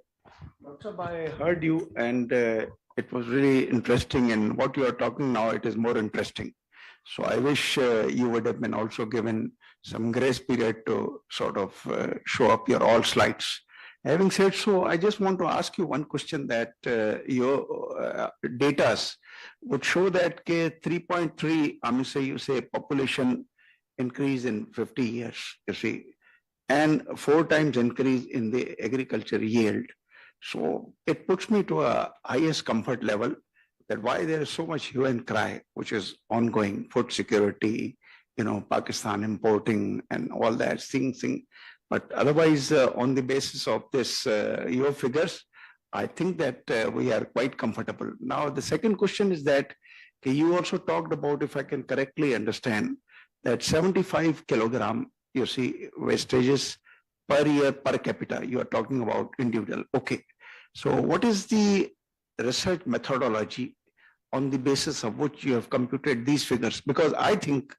Dr. I heard you and it was really interesting, and what you are talking now, it is more interesting. So I wish you would have been also given some grace period to sort of show up your all slides. Having said so, I just want to ask you one question that your data would show that 3.3, you say population increase in 50 years, you see, and 4 times increase in the agriculture yield. So it puts me to a highest comfort level that why there is so much hue and cry, which is ongoing, food security, Pakistan importing and all that thing. But otherwise, on the basis of this, your figures, I think that we are quite comfortable. Now, the second question is that you also talked about, if I can correctly understand, that 75 kilogram, you see, wastages per year per capita. You are talking about individual. Okay. So what is the research methodology on the basis of which you have computed these figures? Because I think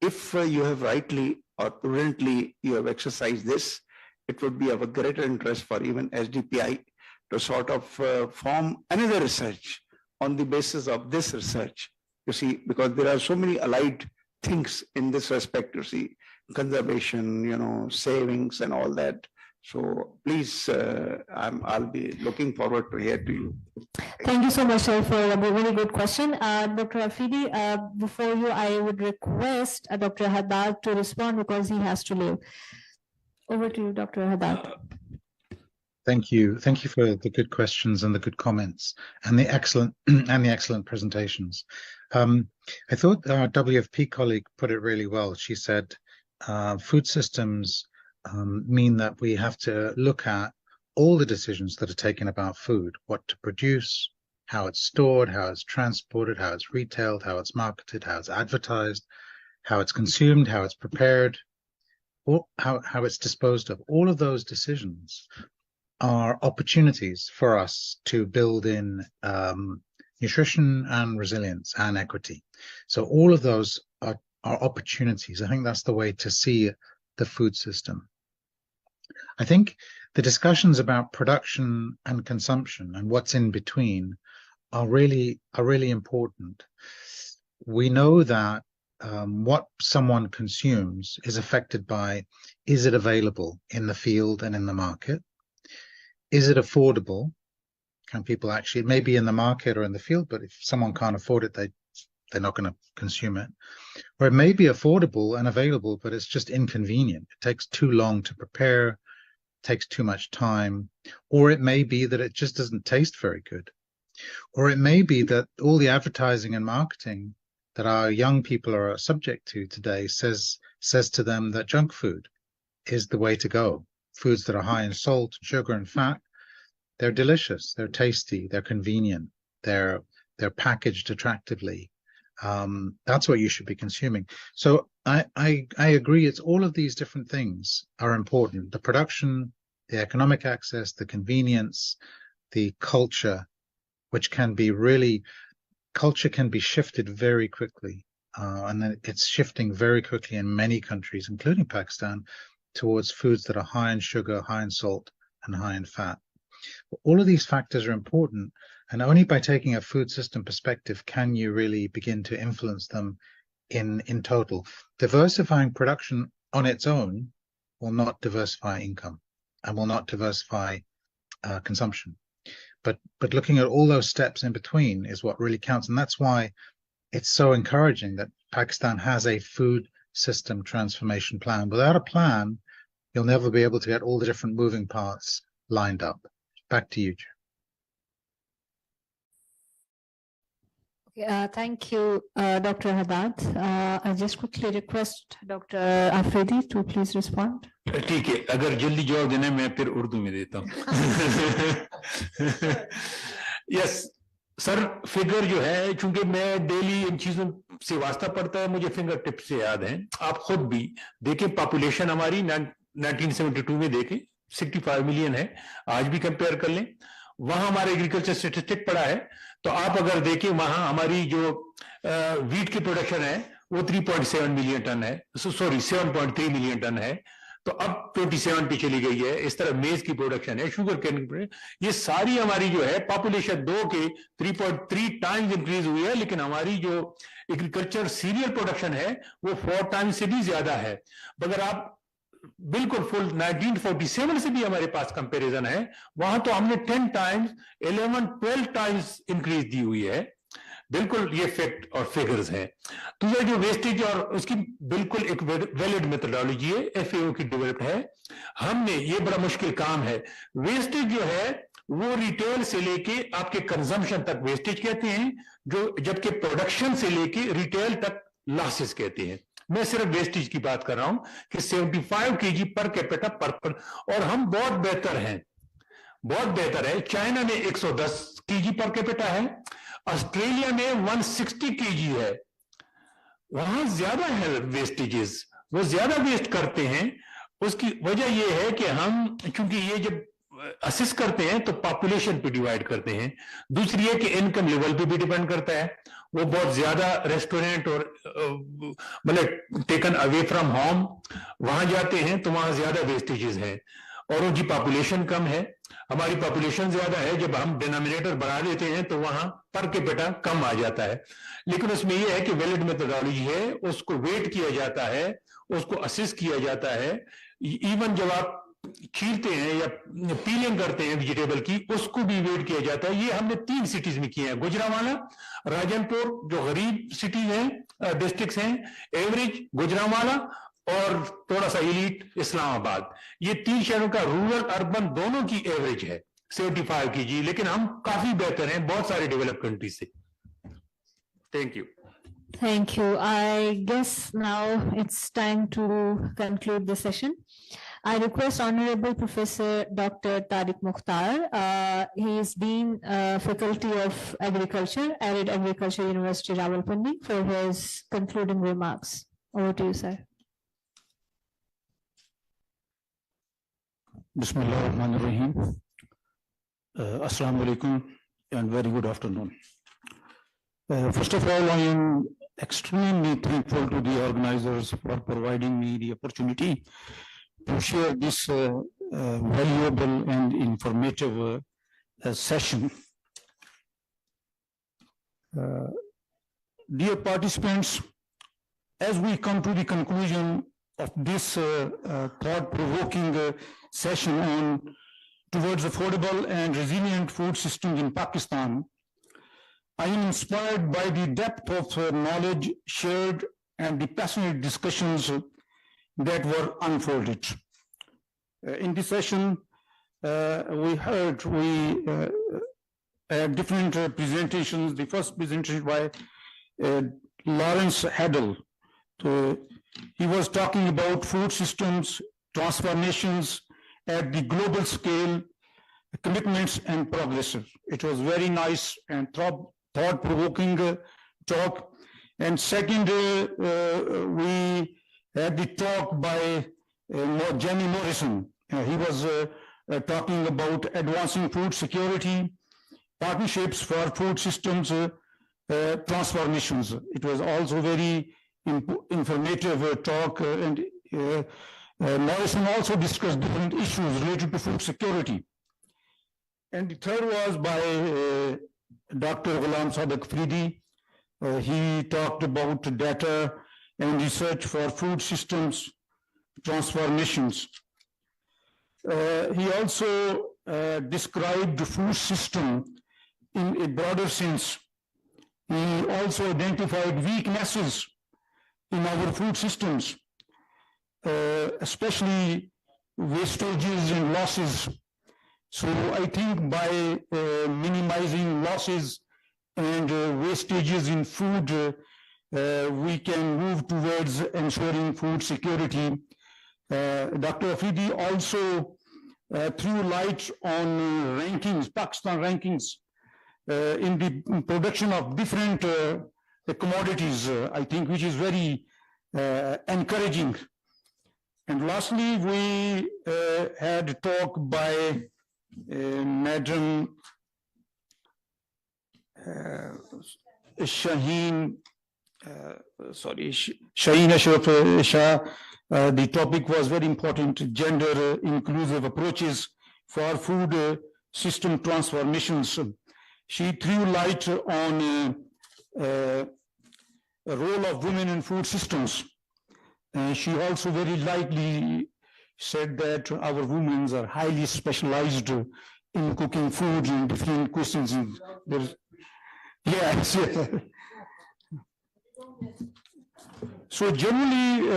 if you have rightly or prudently you have exercised this, it would be of a greater interest for even SDPI to sort of form another research on the basis of this research, you see, because there are so many allied things in this respect, you see, conservation, savings and all that. So please, I'll be looking forward to hear to you. Thank you so much, sir, for a very good question. Dr. Afridi, before you, I would request Dr. Haddad to respond because he has to leave. Over to you, Dr. Haddad. Thank you. Thank you for the good questions and the good comments and the excellent presentations. I thought our WFP colleague put it really well. She said, food systems mean that we have to look at all the decisions that are taken about food, what to produce, how it's stored, how it's transported, how it's retailed, how it's marketed, how it's advertised, how it's consumed, how it's prepared, or how it's disposed of. All of those decisions are opportunities for us to build in nutrition and resilience and equity. So all of those are opportunities. I think that's the way to see the food system. I think the discussions about production and consumption and what's in between are really important. We know that what someone consumes is affected by, is it available in the field and in the market? Is it affordable? Can people actually, it may be in the market or in the field, but if someone can't afford it, they're not going to consume it. Or it may be affordable and available, but it's just inconvenient. It takes too long to prepare, takes too much time. Or it may be that it just doesn't taste very good. Or it may be that all the advertising and marketing that our young people are subject to today says to them that junk food is the way to go. Foods that are high in salt, sugar, and fat, they're delicious, they're tasty, they're convenient, they're packaged attractively. That's what you should be consuming. So I agree. It's all of these different things are important. The production, the economic access, the convenience, the culture, which can be really, culture can be shifted very quickly. And then it's shifting very quickly in many countries, including Pakistan, towards foods that are high in sugar, high in salt, and high in fat. All of these factors are important, and only by taking a food system perspective can you really begin to influence them in total. Diversifying production on its own will not diversify income and will not diversify consumption. But looking at all those steps in between is what really counts, and that's why it's so encouraging that Pakistan has a food system transformation plan. Without a plan, you'll never be able to get all the different moving parts lined up. Back to you, Okay, thank you, Dr. Haddad. I just quickly request Dr. Afridi to please respond. ठीक है, अगर जल्दी जवाब देना है मैं फिर उर्दू में देता हूँ. यस सर, फिगर जो है, चूंकि मैं डेली इन चीजों से वास्ता पड़ता है, मुझे फिंगर टिप से याद है. आप खुद भी देखें, पॉपुलेशन हमारी 1972 में देखें 65 मिलियन है, आज भी कंपेयर कर लें, वहां हमारा एग्रीकल्चर स्टैटिस्टिक पड़ा है, तो आप अगर देखें वहां हमारी जो वीट की प्रोडक्शन है वो 3.7 मिलियन टन है, सॉरी 7.3 मिलियन टन है, तो अब 27 पे चली गई है. इस तरह मेज की प्रोडक्शन है, शुगर कैन, ये सारी हमारी जो है पॉपुलेशन 2 के 3.3 टाइम्स इंक्रीज हुई है, लेकिन हमारी जो एग्रीकल्चर सीरियल प्रोडक्शन है वो 4 टाइम्स से भी ज्यादा है. मगर आप बिल्कुल फुल 1947 से भी हमारे पास कंपैरिजन है, वहां तो हमने 10 टाइम्स 11-12 टाइम्स इंक्रीज दी हुई है। बिल्कुल ये फैक्ट और फिगर्स हैं। तो ये जो वेस्टेज और उसकी बिल्कुल एक वैलिड मेथोडोलॉजी है, FAO की डेवलप है। हमने ये बड़ा मुश्किल काम है, वेस्टेज जो है वो रिटेल से लेके आपके कंजम्पशन तक वेस्टेज कहते हैं, जो जबकि प्रोडक्शन से लेके रिटेल तक लॉसेस कहते हैं। मैं सिर्फ वेस्टेज की बात कर रहा हूं कि 75 kg पर कैपिटा पर और हम बहुत बेहतर हैं, बहुत बेहतर है। चाइना में 110 kg पर कैपिटा है, ऑस्ट्रेलिया में 160 kg है। वहां ज्यादा है वेस्टेजेस, वो ज्यादा वेस्ट करते हैं। उसकी वजह यह है कि हम चूंकि ये जब असिस्ट करते हैं तो पॉपुलेशन पे डिवाइड करते हैं। दूसरी है कि इनकम लेवल पे भी डिपेंड करता है। वो बहुत ज्यादा रेस्टोरेंट और मतलब टेकन अवे फ्रॉम होम वहां जाते हैं तो वहां ज्यादा वेस्टेजेस हैं, और उनकी पॉपुलेशन कम है, हमारी पॉपुलेशन ज्यादा है। जब हम डिनोमिनेटर बढ़ा देते हैं तो वहां पर कैपिटा कम आ जाता है। लेकिन उसमें यह है कि वैलिड मेथोडोलॉजी है, उसको वेट किया जाता है, उसको असिस्ट किया जाता है। इवन जब आप छीलते हैं या पीलिंग करते हैं वेजिटेबल की, उसको भी वेट किया जाता है। ये हमने 3 सिटीज में किए हैं, गुजरांवाला, राजनपुर जो गरीब सिटीज हैं, डिस्ट्रिक्ट्स हैं, एवरेज गुजरांवाला और थोड़ा सा एलीट इस्लामाबाद। ये 3 शहरों का रूरल अर्बन दोनों की एवरेज है 75 kg, लेकिन हम काफी बेहतर हैं बहुत सारे डेवलप कंट्रीज से। Thank you. Thank you. I guess now it's time to conclude the session. I request Honorable Professor Dr. Tariq Mukhtar. He is Dean Faculty of Agriculture, Arid Agriculture University, Rawalpindi, for his concluding remarks. Over to you, sir. Bismillah ar-Rahman ar-Rahim. Assalamu alaikum and very good afternoon. First of all, I am extremely thankful to the organizers for providing me the opportunity to share this valuable and informative session. Dear participants, as we come to the conclusion of this thought-provoking session on towards affordable and resilient food systems in Pakistan, I am inspired by the depth of knowledge shared and the passionate discussions that were unfolded. In this session, we had different presentations. The first presentation by Lawrence Haddell. He was talking about food systems, transformations at the global scale, commitments and progress. It was very nice and thought-provoking talk. And second, we had the talk by Jenny Morrison. He was talking about advancing food security, partnerships for food systems, transformations. It was also very informative talk, and Morrison also discussed different issues related to food security. And the third was by Dr. Ghulam Sadiq Afridi. He talked about data and research for food systems transformations. He also described the food system in a broader sense. He also identified weaknesses in our food systems, especially wastages and losses. So I think by minimizing losses and wastages in food, we can move towards ensuring food security. Dr. Afridi also threw light on rankings, Pakistan rankings, in the production of different commodities, I think, which is very encouraging. And lastly, we had a talk by Madam Shaheen Ashraf Shah. The topic was very important, gender inclusive approaches for food system transformations. She threw light on the role of women in food systems. She also very likely said that our women are highly specialized in cooking food in different cuisines. Yes. So generally,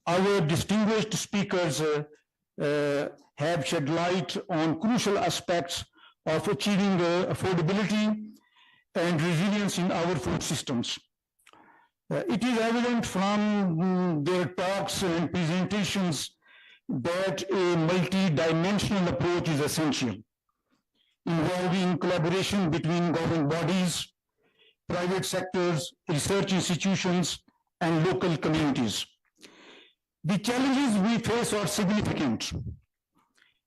our distinguished speakers have shed light on crucial aspects of achieving affordability and resilience in our food systems. It is evident from their talks and presentations that a multi-dimensional approach is essential, involving collaboration between government bodies, private sectors, research institutions, and local communities. The challenges we face are significant,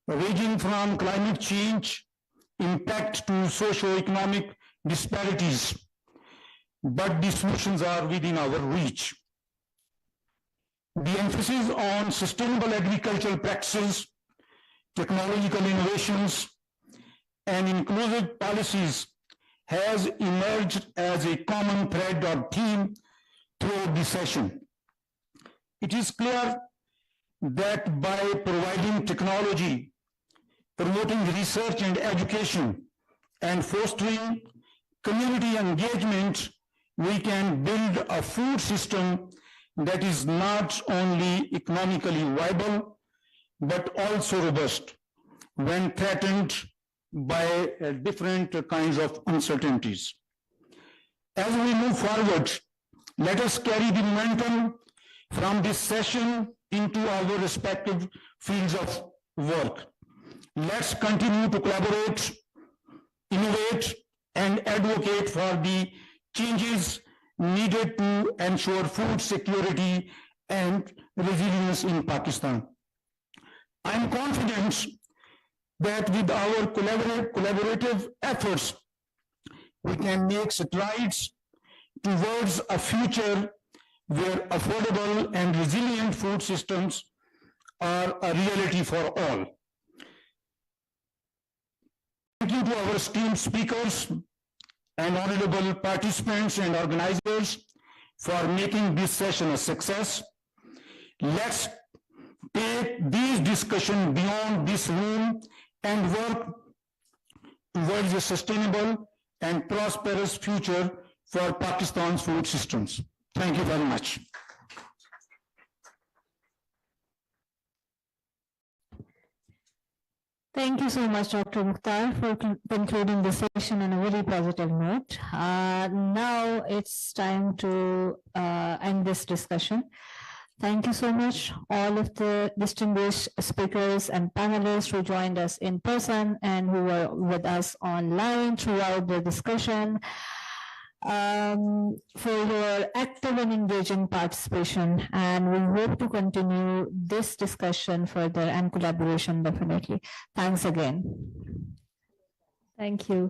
ranging from climate change, impact to socio-economic disparities, but the solutions are within our reach. The emphasis on sustainable agricultural practices, technological innovations, and inclusive policies has emerged as a common thread or theme throughout the session. It is clear that by providing technology, promoting research and education, and fostering community engagement, we can build a food system that is not only economically viable, but also robust when threatened by different kinds of uncertainties. As we move forward, let us carry the momentum from this session into our respective fields of work. Let's continue to collaborate, innovate, and advocate for the changes needed to ensure food security and resilience in Pakistan. I am confident that with our collaborative efforts, we can make strides towards a future where affordable and resilient food systems are a reality for all. Thank you to our esteemed speakers and honorable participants and organizers for making this session a success. Let's take these discussions beyond this room and work towards a sustainable and prosperous future for Pakistan's food systems. Thank you very much. Thank you so much, Dr. Mukhtar, for concluding the session on a very positive note. Now it's time to end this discussion. Thank you so much, all of the distinguished speakers and panelists who joined us in person and who were with us online throughout the discussion, for your active and engaging participation. And we hope to continue this discussion further and collaboration definitely. Thanks again. Thank you.